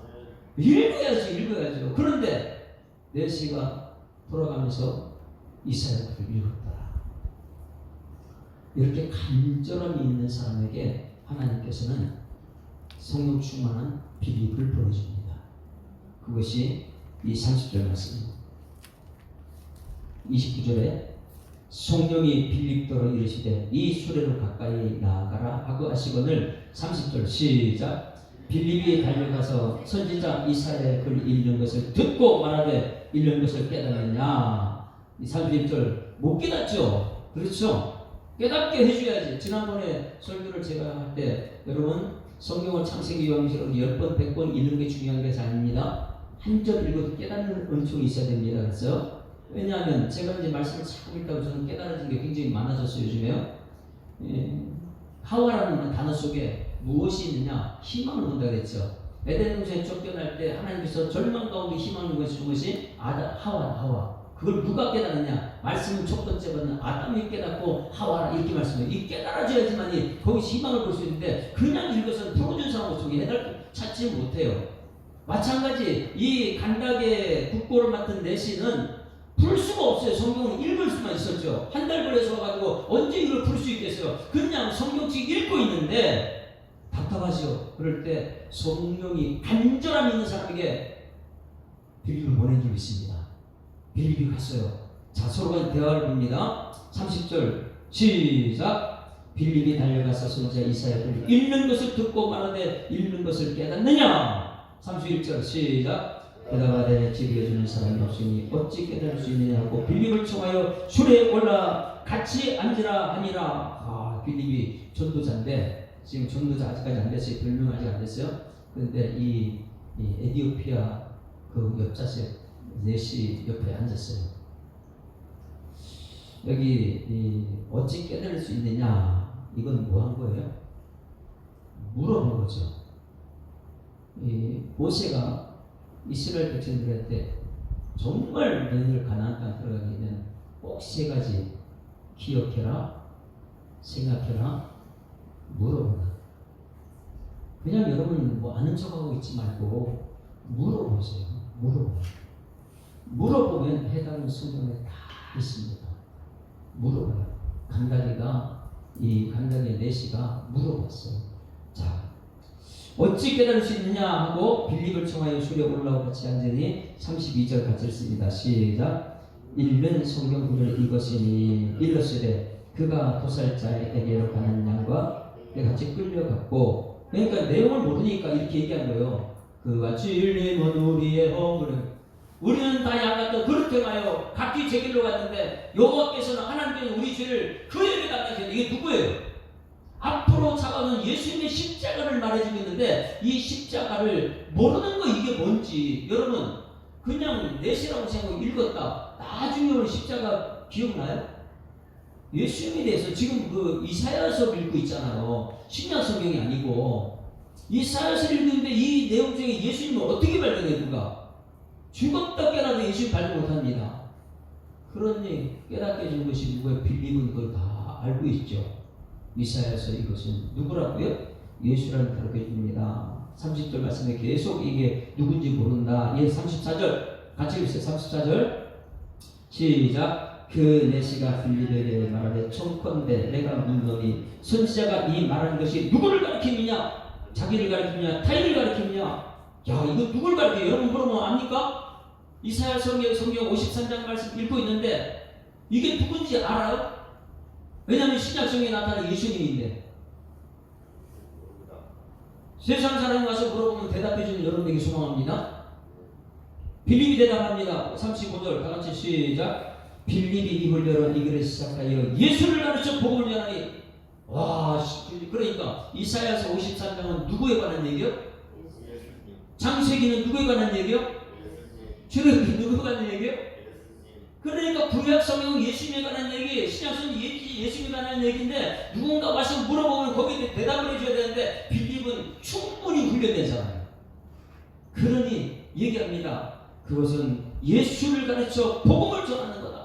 읽어야죠. 그런데 내시가 돌아가면서 이사야 글을 읽었더라. 이렇게 간절함이 있는 사람에게 하나님께서는 성령 충만한 비립을 보내줍니다. 그것이 이 30절 말씀입니다. 29절에 성령이 빌립더러 이르시되 이 수레로 가까이 나아가라 하고 하시거늘 30절 시작. 빌립이 달려가서 선지자 이사야의 글 읽는 것을 듣고 말하되 읽는 것을 깨달았느냐. 이 31절 못 깨닫죠. 그렇죠. 깨닫게 해줘야지. 지난번에 설교를 제가 할 때 여러분 성경을 창세기 요한계시록 10번 100번 읽는 게 중요한 것이 아닙니다. 한 절 읽어도 깨닫는 은총이 있어야 됩니다. 그래서 왜냐하면 제가 이제 말씀을 자꾸 읽다가 저는 깨달아진 게 굉장히 많아졌어요. 요즘에요. 하와라는 단어 속에 무엇이 있느냐? 희망을 본다 그랬죠. 에덴 동산에 쫓겨날 때 하나님께서 절망 가운데 희망을 준 것이 하와. 그걸 누가 깨달았냐? 말씀은 첫 번째 받는 아담이 깨닫고 하와라 이렇게 말씀해요. 이 깨달아져야지만이 거기서 희망을 볼 수 있는데 그냥 읽어서는 풀어준 사람 속에 해답을 찾지 못해요. 마찬가지 이 간닥의 국고를 맡은 내시는 풀 수가 없어요. 성경을 읽을 수만 있었죠. 한 달 걸려서 와가지고 언제 이걸 풀 수 있겠어요? 그냥 성경책 읽고 있는데 답답하죠. 그럴 때 성령이 간절함 있는 사람에게 빌립을 보낸 줄 믿습니다. 빌립이 갔어요. 자, 서로가 대화를 봅니다. 30절 시작. 빌립이 달려가서 선지자 이사야 글을 읽는 것을 듣고 말하되 읽는 것을 깨닫느냐. 31절 시작. 대답하되 지도해주는 사람이 없으니 어찌 깨달을 수 있느냐 하고 빌립을 청하여 수레에 올라 같이 앉으라 하니라. 빌립이 전도자인데 지금 전도자 아직까지 안 됐어요. 별명 아직 안 됐어요. 그런데 이 에디오피아 그 옆좌석 내시 옆에 앉았어요. 여기 어찌 깨달을 수 있느냐 이건 뭐 한 거예요? 물어본 거죠. 이 모세가 이스라엘 백성들한테 정말 너희들 가나안 땅 들어가게 되면 꼭 세 가지 기억해라, 생각해라, 물어보라. 그냥 여러분 뭐 아는 척하고 있지 말고 물어보세요. 물어보면 해당은 성경에 다 있습니다. 물어봐요. 간다리의 내시가 물어봤어요. 자, 어찌 깨달을 수 있느냐 하고 빌립을 청하여 술에 올라와 같이 앉으니 32절 같이 읽습니다. 시작. 읽는 성경 구절을 읽었으니 일렀으되 그가 도살자에게로 가는 양과 같이 끌려갔고, 그러니까 내용을 모르니까 이렇게 얘기한 거예요. 그와 진리는 우리의 허물은 우리는 다 양같다 그렇게 가요. 각기 제 길로 갔는데 여호와께서는 하나님께서 우리 죄를 그에게 닦으셨는데 이게 누구예요? 앞으로 차가는 예수님의 십자가를 말해주고 있는데 이 십자가를 모르는 거 이게 뭔지 여러분 그냥 내시라고 생각하고 읽었다. 나중에 오는 십자가 기억나요? 예수님에 대해서 지금 그 이사야서를 읽고 있잖아요. 신약 성경이 아니고 이사야서를 읽는데 이 내용 중에 예수님을 어떻게 발견해 누가? 죽었다 깨어나도 예수님 발견 못합니다. 그러니 깨닫게 해준 것이 누구예요? 빌립은 그걸 다 알고 있죠. 이사야서 이것은 누구라고요? 예수라는 가르쳐 줍니다. 30절 말씀에 계속 이게 누군지 모른다. 34절 같이 읽으세요. 34절 시작. 그 내시가 빌립에게 말하되 청컨대 내가 묻노니 선지자가 이 말하는 것이 누구를 가리키느냐? 자기를 가리키느냐? 타인을 가리키느냐? 야 이거 누구를 가리켜요? 여러분 물어보면 압니까? 이사야 성경 53장 말씀 읽고 있는데 이게 누군지 알아요? 왜냐하면 신약성경에 나타나는 예수님인데 세상 사람이 와서 물어보면 대답해주는 여러분에게 소망합니다. 빌립이 대답합니다. 35절 다같이 시작. 빌립이 입을 열어 이 글을 시작하여 예수를 가르쳐 복음을 전하니 와 그러니까 이사야서 53장은 누구에 관한 얘기요? 창세기는 누구에 관한 얘기요? 출애굽기 누구에 관한 얘기요? 그러니까 구약 성경은 예수님에 관한 얘기, 신약성경은 예수님에 관한 얘기인데 누군가 와서 물어보면 거기에 대답을 해줘야 되는데 빌립은 충분히 훈련된 사람이에요. 그러니 얘기합니다. 그것은 예수를 가르쳐 복음을 전하는 거다.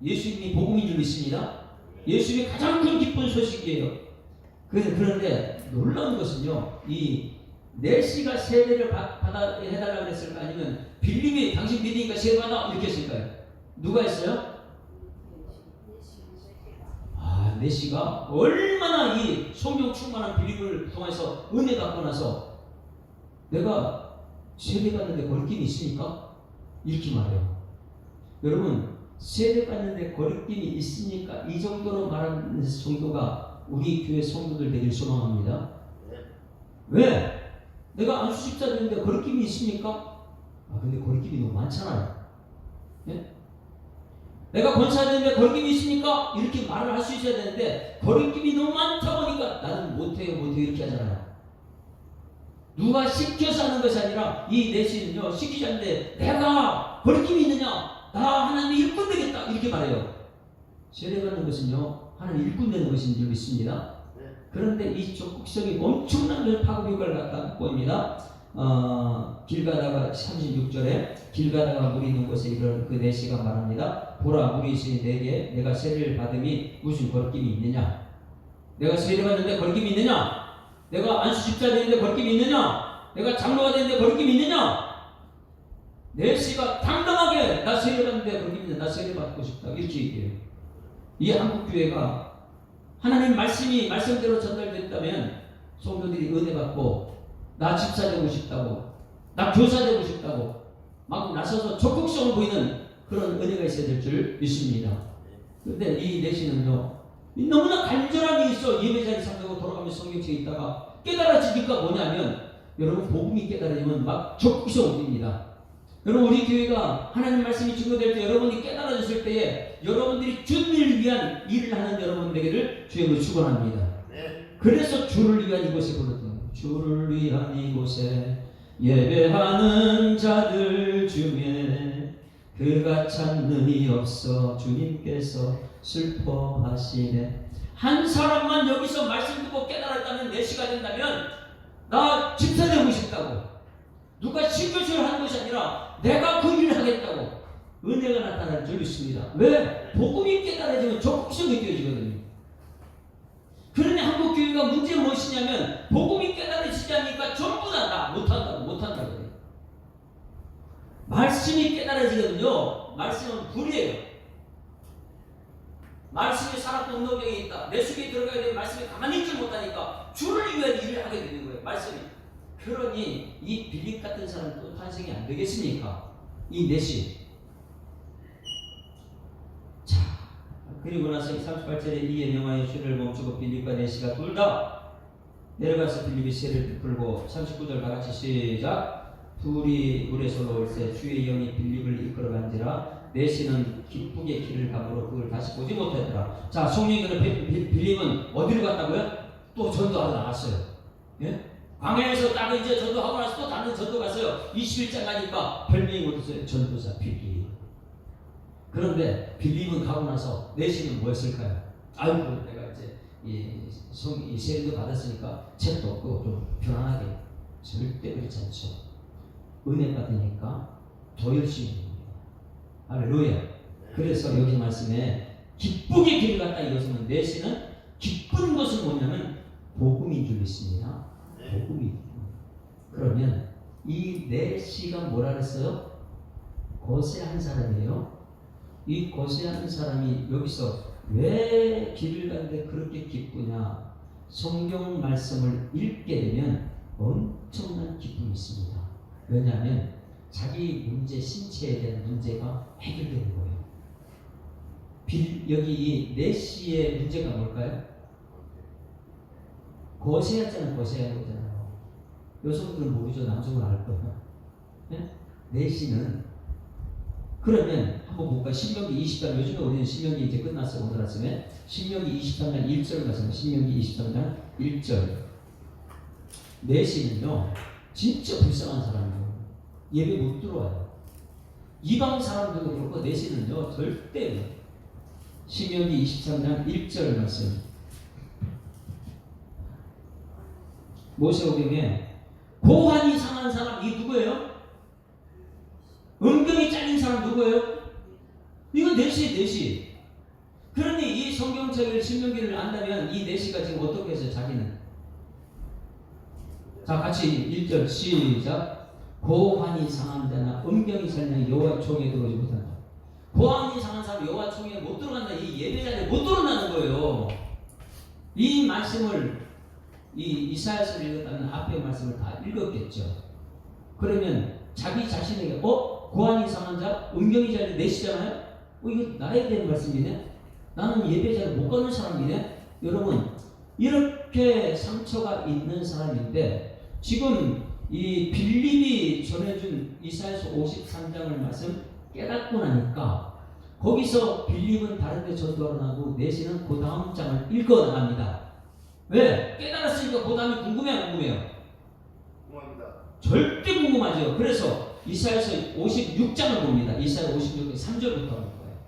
예수님이 복음인 줄 믿습니다. 예수님이 가장 큰 기쁜 소식이에요. 그런데 놀라운 것은요, 이 내시가 세례를 해달라고 했을까 아니면 빌립이 당신 믿으니까 세례 받아 이렇게 했을까요? 누가 했어요? 내시가 얼마나 이 성령 충만한 빌립을 통해서 은혜 받고 나서 내가 세례 받는데 거리낌이 있으니까 이렇게 말해요. 여러분 세례 받는데 거리낌이 있으니까 이 정도로 말하는 정도가 우리 교회 성도들 되길 소망합니다. 왜? 내가 안수 집사 되는데 거리낌이 있습니까? 근데 거리낌이 너무 많잖아요. 예? 내가 권사 되는데 거리낌이 있습니까? 이렇게 말을 할 수 있어야 되는데 거리낌이 너무 많다 보니까 나는 못해요 이렇게 하잖아요. 누가 시켜서 하는 것이 아니라 이 내시는요 시키지 않는데 내가 거리낌이 있느냐? 나 하나님의 일꾼 되겠다 이렇게 말해요. 세례받는 것은요 하나님 일꾼 되는 것인 줄 믿습니다. 그런데 이 적극성이 엄청난 파급효과를 갖다 보입니다. 길 가다가 36절에 길 가다가 물이 있는 곳에 이런 그 내시가 말합니다. 보라 물이 있으니 내게 내가 세례를 받음이 무슨 거리낌이 있느냐? 내가 세례 받는데 거리낌이 있느냐? 내가 안수 집사 되는데 거리낌이 있느냐? 내가 장로가 되는데 거리낌이 있느냐? 내시가 당당하게 나 세례 받는데 거리낌이 있느냐? 나 세례 받고 싶다 이렇게 얘기해요. 이 한국 교회가 하나님 말씀이 말씀대로 전달됐다면 성도들이 은혜 받고 나 집사 되고 싶다고 나 교사 되고 싶다고 막 나서서 적극성을 보이는 그런 은혜가 있어야 될 줄 믿습니다. 그런데 이 내시는요 너무나 간절함이 있어. 예배자리 삼고 돌아가면서 성경책에 있다가 깨달아지니까 뭐냐면 여러분 복음이 깨달아지면 막 적극성을 보입니다. 여러분 우리 교회가 하나님 말씀이 증거될 때 여러분이 깨달아졌을 때에 여러분들이 주님을 위한 일을 하는 여러분에게를 주님으로 축원합니다. 그래서 주를 위한 이곳에 불렀던 주를 위한 이곳에 예배하는 자들 중에 그가 찾는 이 없어 주님께서 슬퍼하시네. 한 사람만 여기서 말씀 듣고 깨달았다면 내시가 된다면 나 집사 되고 싶다고, 누가 신교수를 하는 것이 아니라 내가 그 일을 하겠다고 은혜가 나타날 줄 믿습니다. 왜? 복음이 깨달아지면 적극성이 느껴지거든요. 그런데 한국 교회가 문제는 무엇이냐면 복음이 깨달아지지 않으니까 전부 다 못한다고 그래요. 말씀이 깨달아지거든요. 말씀은 불이에요. 말씀이 살았던 능력이 있다. 내 속에 들어가야 되는 말씀이 가만히 있지 못하니까 주를 위한 일을 하게 되는 거예요. 말씀이. 그러니 이 빌립 같은 사람 또 탄생이 안 되겠습니까? 이 내시. 자, 그리고 나서 38절에 이에 명하여 쇠를 멈추고 빌립과 내시가 둘 다 내려가서 빌립이 쇠를 풀고 39절 다 같이 시작. 둘이 물에서 올라올 때 주의 영이 빌립을 이끌어간지라 내시는 기쁘게 길을 가므로 그걸 다시 보지 못했더라. 자, 성령님은 빌립은 어디로 갔다고요? 또 전도하러 나갔어요. 예? 광야에서 딱 이제 전도하고 나서 또 다른 전도 갔어요. 21장 가니까 별명이 뭐였어요? 전도사 빌립. 그런데 빌립은 가고 나서 내시는 뭐였을까요? 아이고 내가 이제 이 세례도 받았으니까 책도 없고 좀 편안하게. 절대 그렇지 않죠. 은혜 받으니까 더 열심히 합니다. 할렐루야. 그래서 여기 말씀에 기쁘게 길을 갔다 이것은 내시는 기쁜 것은 뭐냐면 복음인 줄 믿습니다. 복음이. 그러면 이 내시가 뭐라 그랬어요? 거세한 사람이에요. 이 거세한 사람이 여기서 왜 길을 가는데 그렇게 기쁘냐? 성경 말씀을 읽게 되면 엄청난 기쁨이 있습니다. 왜냐하면 자기 문제, 신체에 대한 문제가 해결되는 거예요. 여기 이 내시의 문제가 뭘까요? 거세했잖아요. 거세한 거잖아요. 여성들은 모르죠. 남성은 알 거예요. 네? 내시는 그러면 한번 볼까요? 신명기 20장, 요즘에 우리는 신명기 이제 끝났어요. 오늘 아침에 신명기 23장 1절 가서 신명기 23장 1절. 내시는요 진짜 불쌍한 사람이에요. 예배 못 들어와요. 이방 사람들도 그렇고 내시는요 절대. 신명기 23장 1절 말씀. 모세오경에 고환이 상한 사람 이 누구예요? 은경이 잘린 사람 누구예요? 이건 내시. 그러니 이 성경책을 신명기를 안다면 이 내시가 지금 어떻게 해서 자기는 자 같이 1절 시작. 고환이 상한 자나 은경이 살면 여호와 총에 들어오지 못한다. 고환이 상한 사람 여호와 총에 못 들어간다. 이 예배자리에 못 들어간다는 거예요. 이 말씀을 이 이사야서를 읽었다면 앞에 말씀을 다 읽었겠죠. 그러면 자기 자신에게 고환이 상한 자, 은경이 자리 내시잖아요. 이거 나에 대한 말씀이네. 나는 예배자를 못 가는 사람이네. 여러분 이렇게 상처가 있는 사람인데 지금 이 빌립이 전해준 이사야서 53장을 말씀 깨닫고 나니까 거기서 빌립은 다른 데 전도하러 나가고 내시는 그 다음 장을 읽어 나갑니다. 왜? 깨달았으니까 그 다음이 궁금해요? 안 궁금해요? 궁금합니다. 절대 궁금하죠. 그래서 이사야서 56장을 봅니다. 이사야 56장 3절부터 하는 거예요.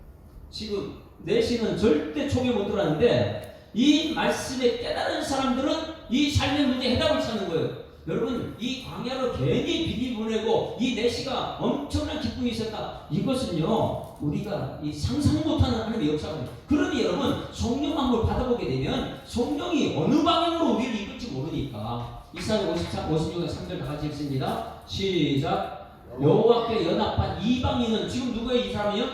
지금 내시는 절대 총에 못 들어왔는데 이 말씀에 깨달은 사람들은 이 삶의 문제 해답을 찾는 거예요. 여러분 이 광야로 괜히 비비 보내고 이 내시가 엄청난 기쁨이 있었다. 이것은요 우리가 이 상상 못하는 하나님의 역사입니다. 그러니 여러분 성령 한번 받아보게 되면 성령이 어느 방향으로 우리를 이끌지 모르니까 이사야 56장 3절 다 같이 읽습니다. 시작. 여호와께 연합한 이방인은 지금 누구예요? 이 사람이요?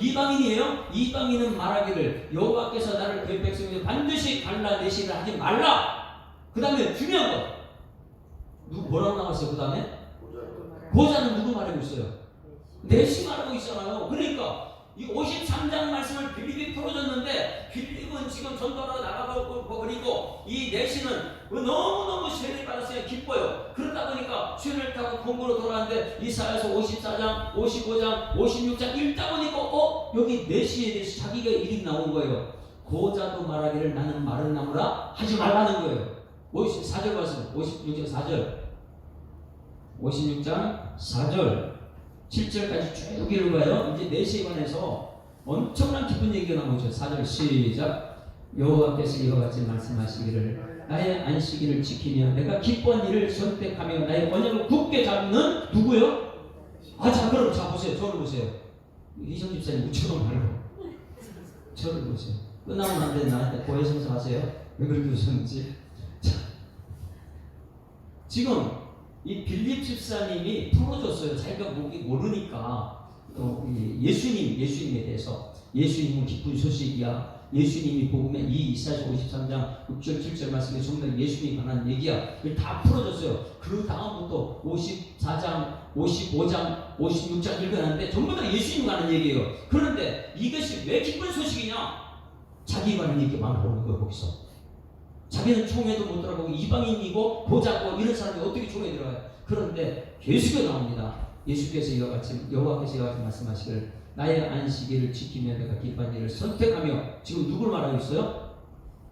이방인이에요. 이방인은 말하기를 여호와께서 나를 그의 백성에게 반드시 갈라내시를 하지 말라. 그 다음에 중요한 거 뭐라고 나왔어요? 그 다음에 보자는 누구 말하고 있어요? 내시 말하고 있잖아요. 그러니까 이 53장 말씀을 빌립이 풀어줬는데 빌립은 지금 전도하러 나가고 버리고 이 내시는 너무너무 세례를 받았어요. 기뻐요. 그러다 보니까 쇠를 타고 공부로 돌아왔는데 이사야서 54장 55장 56장 읽다 보니까 여기 내시에 대해서 자기가 이름이 나온 거예요. 고자도 말하기를 나는 마른 나무라 하지 말라는 거예요. 54절 말씀 56장 4절 56장 4절 7절까지 쭉 읽어봐요. 이제 내시에 관해서 엄청난 기쁜 얘기가 나오죠. 4절 시작. 여호와께서 이와 같이 말씀하시기를 나의 안식일을 지키며 내가 기뻐한 일을 선택하며 나의 언약을 굳게 잡는 누구요? 자 그럼 자 보세요. 저를 보세요. 이정 집사님 우처럼 말고 저를 보세요. 끝나고 난데 나한테 고해성사 하세요. 왜 그렇게 웃었는지. 자, 지금 이 빌립 집사님이 풀어줬어요. 자기가 모르니까 예수님에 대해서 예수님은 기쁜 소식이야. 예수님이 복음의 이사야 53장 6절 7절 말씀에 정말 예수님에 관한 얘기야. 그걸 다 풀어줬어요. 그 다음부터 54장 55장 56장 읽어놨는데 전부 다 예수님에 관한 얘기예요. 그런데 이것이 왜 기쁜 소식이냐? 자기에 관한 얘기만 나오는 거예요. 거기서 자기는 총회도 못 들어가고 이방인이고 보자고 이런 사람이 어떻게 총회에 들어가요? 그런데 계속해 나옵니다. 예수께서 이와 같이 여호와께서 이와 같이 말씀하시기를 나의 안식일을 지키며 내가 기뻐한 일을 선택하며 지금 누구를 말하고 있어요?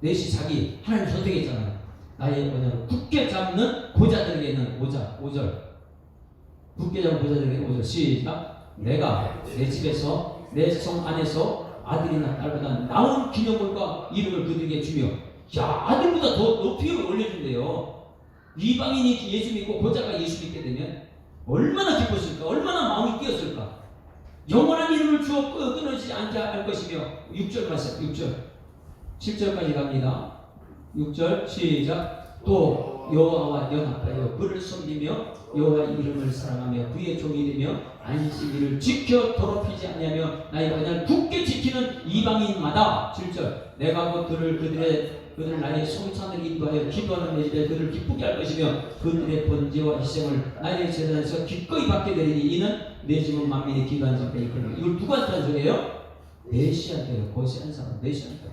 넷이 자기 하나님 선택했잖아요. 나의 언약을 굳게 잡는 고자들에게는 5절 굳게 잡는 보자들에게 5절 시작 내가 내 집에서 내 성 안에서 아들이나 딸보다 나은 기념물과 이름을 그들에게 주며 아들보다 더 높이 올려준대요. 이방인이 예수 믿고 보자가 예수 믿게 되면 얼마나 기뻤을까? 얼마나 마음이 뛰었을까? 영원한 이름을 주어 끊어지지 않게 할 것이며 6절 말씀 6절 7절까지 갑니다. 6절 시작 또 여호와와 연합하여 그를 섬기며 여호와 이름을 사랑하며 그의 종이 되며 안식일을 지켜 더럽히지 아니하며 나의 언약을 굳게 지키는 이방인마다 7절 내가 곧 그들 나의 성찬을 인도하여 기도하는 내 집에 그들을 기쁘게 할 것이며 그들의 번제와 희생을 나의 제단에서 기꺼이 받게 되리니 이는 내 집은 만민이 기도하는 집에 있거든. 이걸 누구한테 한 소리예요? 내시한테요. 거기서 한 사람 내시한테.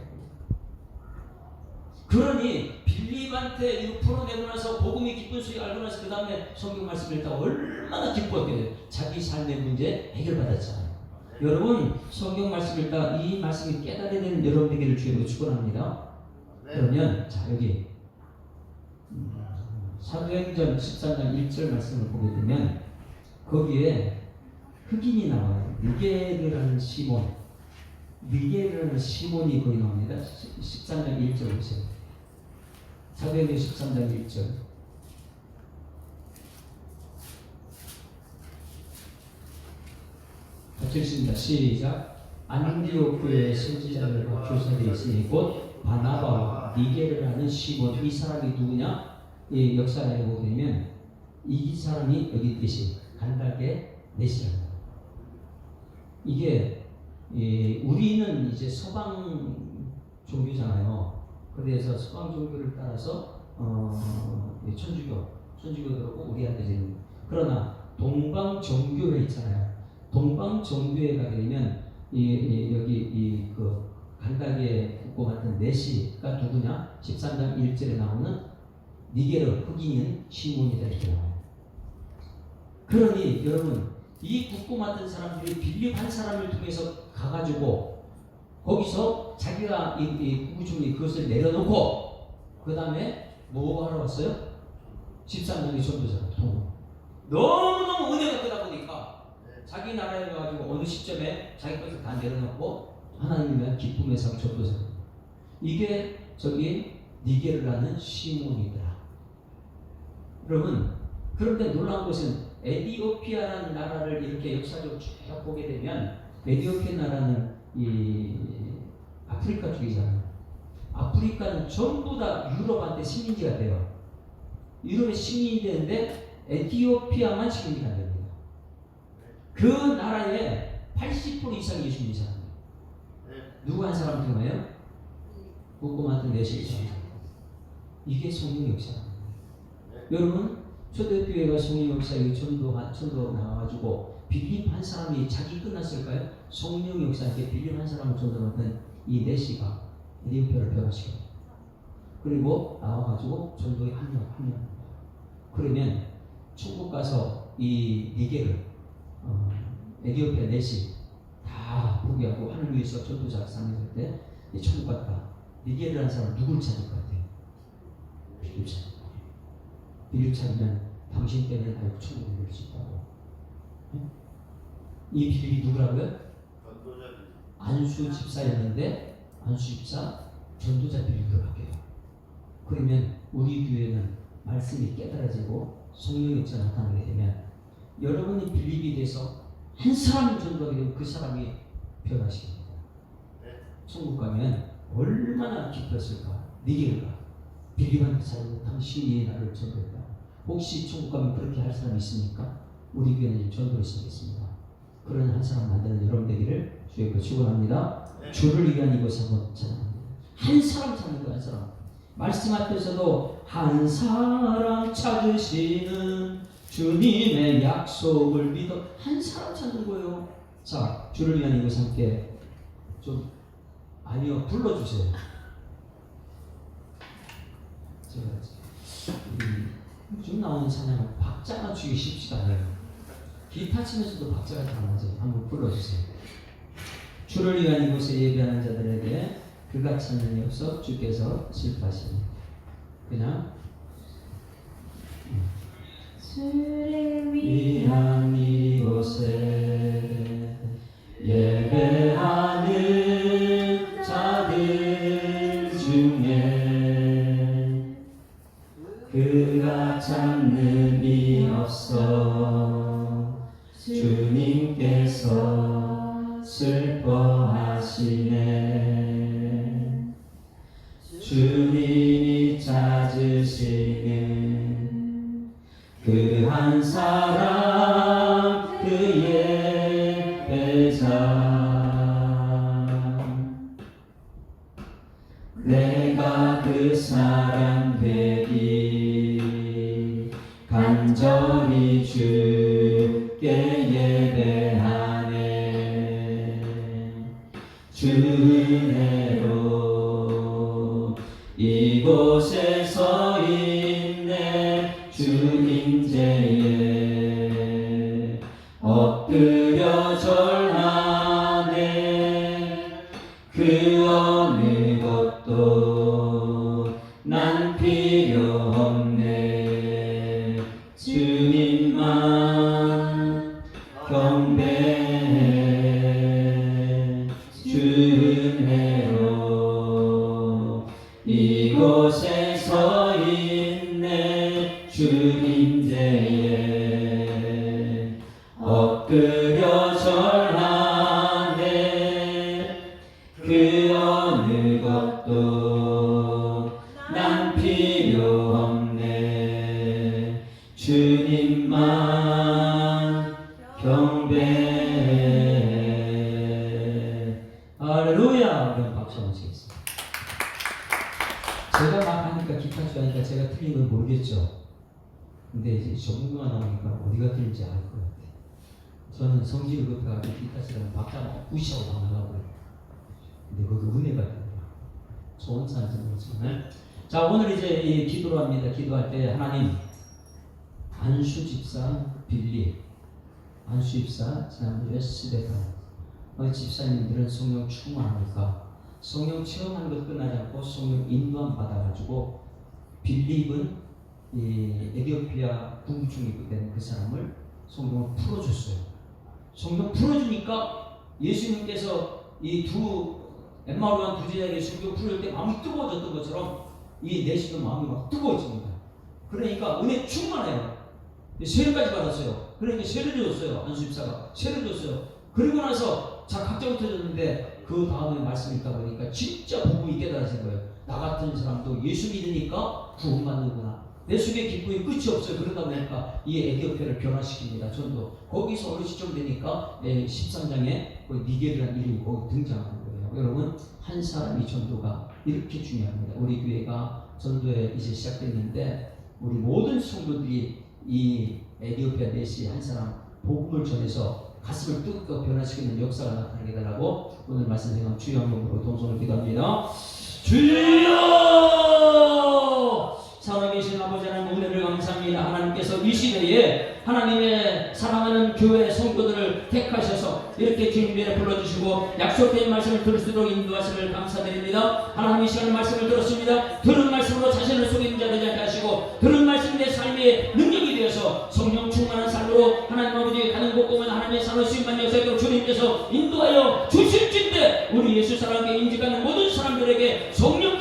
그러니 빌립한테 이거 풀어내고 나서 복음이 기쁜 소리 알고 나서 그 다음에 성경 말씀을 읽다가 얼마나 기뻤겠어요. 자기 삶의 문제 해결받았잖아요. 여러분 성경 말씀을 읽다가 이 말씀이 깨달아야 되는 여러분에게를 주님으로 축원합니다. 그러면 자 여기 사도행전 13장 1절 말씀을 보게 되면 거기에 흑인이 나와요. 니게르라는 시몬 니게르라는 시몬이 거기 나옵니다. 13장 1절 보세요. 사도행전 13장 1절 같이 읽습니다. 시작 안디옥 교회에 선지자들과 교사들이 있으니 곧 바나바와 니게르라는 시몬 이 사람이 누구냐? 이 역사를 보게 되면 이 사람이 여기 뜻이 간닥의 넷이랍니다. 이게 우리는 이제 서방 종교잖아요. 그래서 서방 종교를 따라서 천주교들하고 우리한테 지금 그러나 동방 정교회 있잖아요. 동방 정교회 가게 되면 여기 그 간닥의 국고 같은 넷이가 누구냐? 13장 1절에 나오는 니게르 흑인인 시몬이다 이렇게 나와요. 그러니 여러분 이 국고 맡은 사람들이 빌립 한 사람을 통해서 가가지고 거기서 자기가 이 구구중에 그것을 내려놓고 그 다음에 뭐 하러 왔어요? 13장의 전도자로 너무너무 은혜가 크다 보니까 자기 나라에 가가지고 어느 시점에 자기 것을 다 내려놓고 하나님을 위한 기쁨의 상 전도자. 이게 저기 니게르라는 시몬이더라. 여러분 그런데 놀라운 것은 에티오피아라는 나라를 이렇게 역사적으로 쭉 보게 되면 에티오피아 나라는 이 아프리카 쪽이잖아요. 아프리카는 전부 다 유럽한테 식민지가 돼요. 유럽의 식민이 되는데 에티오피아만 식민지가 안 됩니다. 그 나라의 80% 이상이 예수 믿는 사람이에요. 누구 한 사람 때문에요? 궁금한 내실 사람. 이게 성령 역사입니다. 여러분 초대교회가 성령 역사에 전도 나와가지고 빌립 한 사람이 자기 끝났을까요? 성령 역사에 빌립 한 사람을 전도하던 이 내시가 에티오피아를 변화시켜요. 그리고 나와가지고 전도에 합류합니다. 그러면 천국 가서 이 니게르 에티오피아 내시 다 포기하고 하늘 위에서 전도자가 상륙할 때 천국 갔다. 니게르라는 사람은 누굴 찾을 것 같아요? 빌립 찾을 것 같아요. 빌립 찾으면 당신 때문에 나 천국에 올 수 있다고. 이 빌립이 누구라고요? 안수 집사였는데 안수 집사 전도자 빌립으로 바뀌어요. 그러면 우리 교회는 말씀이 깨달아지고 성령의 역사가 나타나게 되면 여러분이 빌립이 돼서 한 사람을 전도하게 되면 그 사람이 변화시킵니다. 천국 가면 얼마나 기뻤을까? 니게르가 빌립한테 찾아서 당신이 나를 전도했다. 혹시 천국 가면 그렇게 할 사람이 있습니까? 우리 교회는 전도를 시작했습니다. 그런 한 사람 만드는 여러분 되기를 주의 축원합니다. 주를 위한 이곳에 한번 찾아갑니다. 한 사람 찾는 거야, 한 사람. 말씀 앞에서도 한 사람 찾으시는 주님의 약속을 믿어 한 사람 찾는 거예요. 자, 주를 위한 이곳 함께 좀 아니요 불러주세요. 제가 요즘 나오는 찬양은 박자가 주기 쉽지가 않아요. 기타 치면서도 박자가 잘 안 맞아요. 한번 불러주세요. 주를 위한 이곳에 예배하는 자들에게 그가 찾는 역석 주께서 슬퍼하시니 그냥 주를 위한 이곳에 예배하는 자들 중에 그가 찾는 이 없어 주님께서 슬퍼하시네. 주님이 찾으시는 그 한 사람 그의 배자 내가 그 사람 되기 간절히 주께 예배하네. 주 은혜로 이곳에 서 있네. 주 임재에 엎드려 절하네. 그 어느 것도 난 필요 없네. 주님만 경배해. 주 은혜로 이곳에 서 있네. 주 임재에 엎드려 절하네. 그 어느 것도 난 필요 없네. 주님만 경배해. 할렐루야. 그럼 박수 한번 치겠습니다. 제가 막 하니까 기타 치니까 제가 틀린 걸 모르겠죠. 근데 이제 전문가가 나오니까 어디가 틀린지 알 것 같아요. 저는 성질을 급해가지고 기타 치다가 박자 막 부시하고 막 나가고요. 근데 거기 은혜가 있더라고요. 좋은 찬양을 모르지만. 자, 오늘 이제 이 기도를 합니다. 기도할 때 하나님, 안수 집사 빌리, 안수 집사 지난주에 스데카, 우리 집사님들은 성령 충만하니까 성령 체험하는 것 끝나지 않고 성령 인도함 받아가지고 빌립은 이 에티오피아 궁중에 있던 그 사람을 성령을 풀어줬어요. 성령 풀어주니까 예수님께서 이 두 엠마오로 간 두 제자에게 성령 풀어줄 때 마음이 뜨거워졌던 것처럼 이 내시도 마음이 막 뜨거워집니다. 그러니까 은혜 충만해요. 세례까지 받았어요. 그러니까 세례를 줬어요. 안수집사가 세례를 줬어요. 그리고 나서 자 각자 흩어졌는데 그 다음에 말씀이 있다 보니까 진짜 복음이 깨달아진 거예요. 나 같은 사람도 예수 믿으니까 구원받는구나. 내 속에 기쁨이 끝이 없어요. 그러다 보니까 이 에티오피아를 변화시킵니다. 전도 거기서 어느 시점 되니까 13장에 니게르라는 이름이 거기 등장하는 거예요. 여러분, 한 사람이 전도가 이렇게 중요합니다. 우리 교회가 전도에 이제 시작됐는데 우리 모든 성도들이 이 에티오피아 내시 한 사람 복음을 전해서 가슴을 뜨겁게 변화시키는 역사가 나타나게 해달라고 오늘 말씀 생각 주여 한번으로 동성을 기도합니다. 주여! 살아계신 아버지 하나님 은혜를 감사합니다. 하나님께서 이 시대에 하나님의 사랑하는 교회 성도들을 택하셔서 이렇게 주님께 불러주시고 약속된 말씀을 들을 수 있도록 인도하심을 감사드립니다. 하나님 이 시간 말씀을 들었습니다. 들은 말씀으로 자신을 속이는 자 되지 않게 하시고 들은 말씀이 내 삶의 능력이 되어서 성령 충만한 삶으로 하나님 아버지의 가는 곳곳만 하나님의 삶을 수임만 역사에 주님께서 인도하여 주실진데 우리 예수 사랑에 인직하는 모든 사람들에게 성령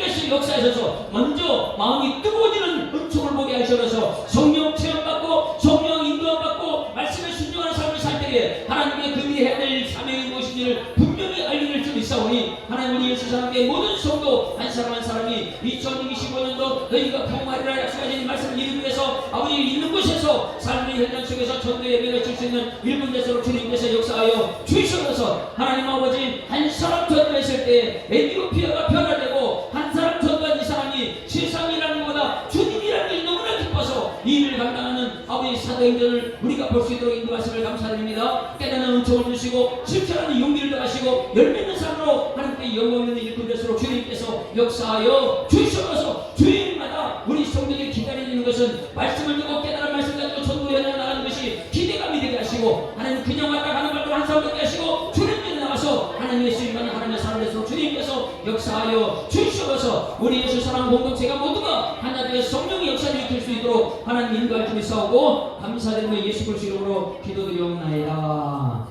마음이 뜨거워지는 은총을 보게 하셔서 성령 체험받고 성령 인도받고 말씀에 순종하는 삶을 살 때에 하나님께 그들이 해야 될 사명이 무엇인지를 분명히 알게 줄 있사오니 하나님 우리 예수 사람의 모든 성도 한 사람 한 사람이 2025년도 너희가 평화리라 약속하신 말씀을 이루기 위해서 아버지 있는 곳에서 삶의 현장 속에서 전도 예배가 줄 수 있는 일꾼 대서로 주님께서 역사하여 주시옵소서. 하나님 아버지 한 사람 전도했을 때 에티오피아가 변화되고 한 사람 전도한 이 사람이 세상이라는 것보다 주님이라는 게 너무나 기뻐서 이 일을 감당하는 아버지 사도행전을 우리가 볼 수 있도록 인도하심을 감사드립니다. 깨닫는 은총을 주시고 실천하는 용기를 더하시고 열매 있는 삶으로 하나님께 영광 있는 일꾼 대서로 주님께서 역사하여 주시옵소서. 주일마다 우리 성도들이 기다리는 것은 말씀을 듣고 깨달은 말씀 가지고 전도 현장에 나가는 것이 기대감이 되게 하시고 하나님 그냥 왔다 가는 말도 한 사람 되게 하시고 주님께 나가서 하나님의 쓰임받는 하나님의 사람을 대해서 주님께서 역사하여 주시옵소서. 우리 예수 사랑 공동체가 모두가 하나 되어서 성령의 역사를 일으킬 수 있도록 하나님 인도할 줄을 싸우고 감사드리며 예수 그리스도 이름으로 기도드리옵나이다.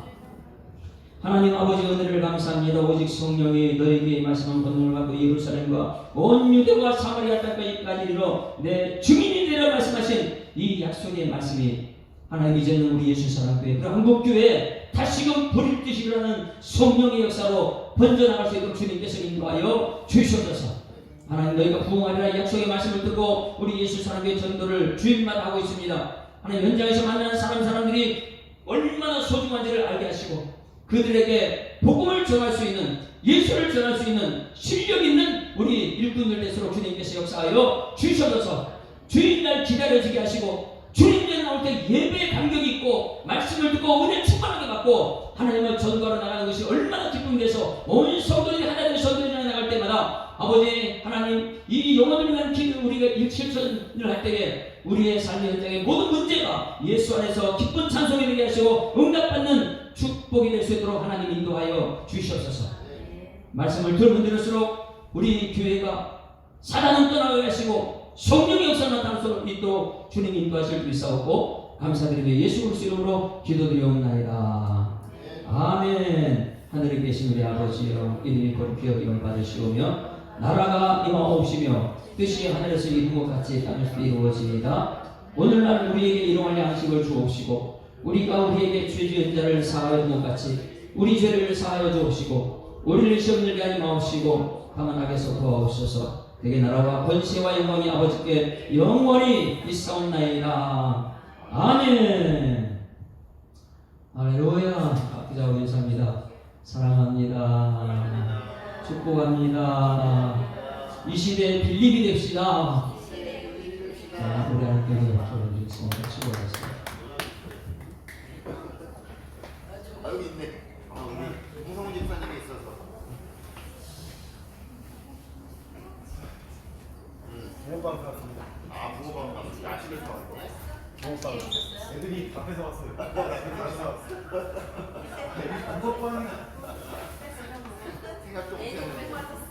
하나님 아버지 은혜를 감사합니다. 오직 성령이 너에게 말씀한 권능을 받고 예루살렘과 온 유대와 사마리아 땅까지 이르러 내 증인이 되라 말씀하신 이 약속의 말씀이 하나님 이제는 우리 예수 사랑교회 그 한국교회에 다시금 버릴 듯이 일어나는 성령의 역사로 번져나갈 수 있도록 주님께서 인도하여 주시옵소서. 하나님 너희가 부흥하리라 약속의 말씀을 듣고 우리 예수 사랑교회 전도를 주일마다 하고 있습니다. 하나님 현장에서 만나는 사람들이 얼마나 소중한지를 알게 하시고 그들에게 복음을 전할 수 있는 예수를 전할 수 있는 실력 있는 우리 일꾼들 대수로 주님께서 역사하여 주시옵소서. 주일날 기다려지게 하시고 주님께 나올 때 예배에 감격이 있고 말씀을 듣고 은혜 충만하게 받고 하나님을 전도하러 나가는 것이 얼마나 기쁨이 돼서 온 성도들이 하나님의 전도에 나갈 때마다 아버지 하나님 이 영혼을 위한 길을 우리가 실천을 할 때에 우리의 삶의 현장의 모든 문제가 예수 안에서 기쁜 찬송이 되게 하시고 응답받는 축복이 될 수 있도록 하나님 인도하여 주시옵소서. 말씀을 들으면 들을수록 우리 교회가 사단은 떠나게 하시고 성령의 역사가 나타날 수 있도록 주님 인도하실 줄 믿사옵고 감사드리며 예수 그리스도 이름으로 기도드리옵나이다. 아멘. 하늘에 계신 우리 아버지여 이름이 거룩히 여김을 받으시오며 나라가 임하옵시며 뜻이 하늘에서 이룬 것 같이 땅에서도 이루어지이다. 오늘날 우리에게 일용할 양식을 주옵시고 우리가 우리에게 죄 지은 자를 사하여 준 것 같이 우리 죄를 사하여 주옵시고 우리를 시험 들게 하지 마옵시고 다만 악에서 도와옵소서. 내게 나라와 권세와 영광이 아버지께 영원히 있사옵나이다. 아멘. 할렐루야. 기자와 인사합니다. 사랑합니다. 축복합니다. 이 시대에 빌립이 됩시다. 자, 우리 하나님께 저를 축복하겠습니다. 여기 있네. 우리 홍성훈 집사님이 있어서. 붕어빵 사왔습니다. 아, 붕어빵 가서 야식을 사왔고. 붕어빵. 애들이 밥해서 왔어요. 밥해서 왔어요. 붕어빵. 생각 좀 애들 해보세요. 왜 왔어?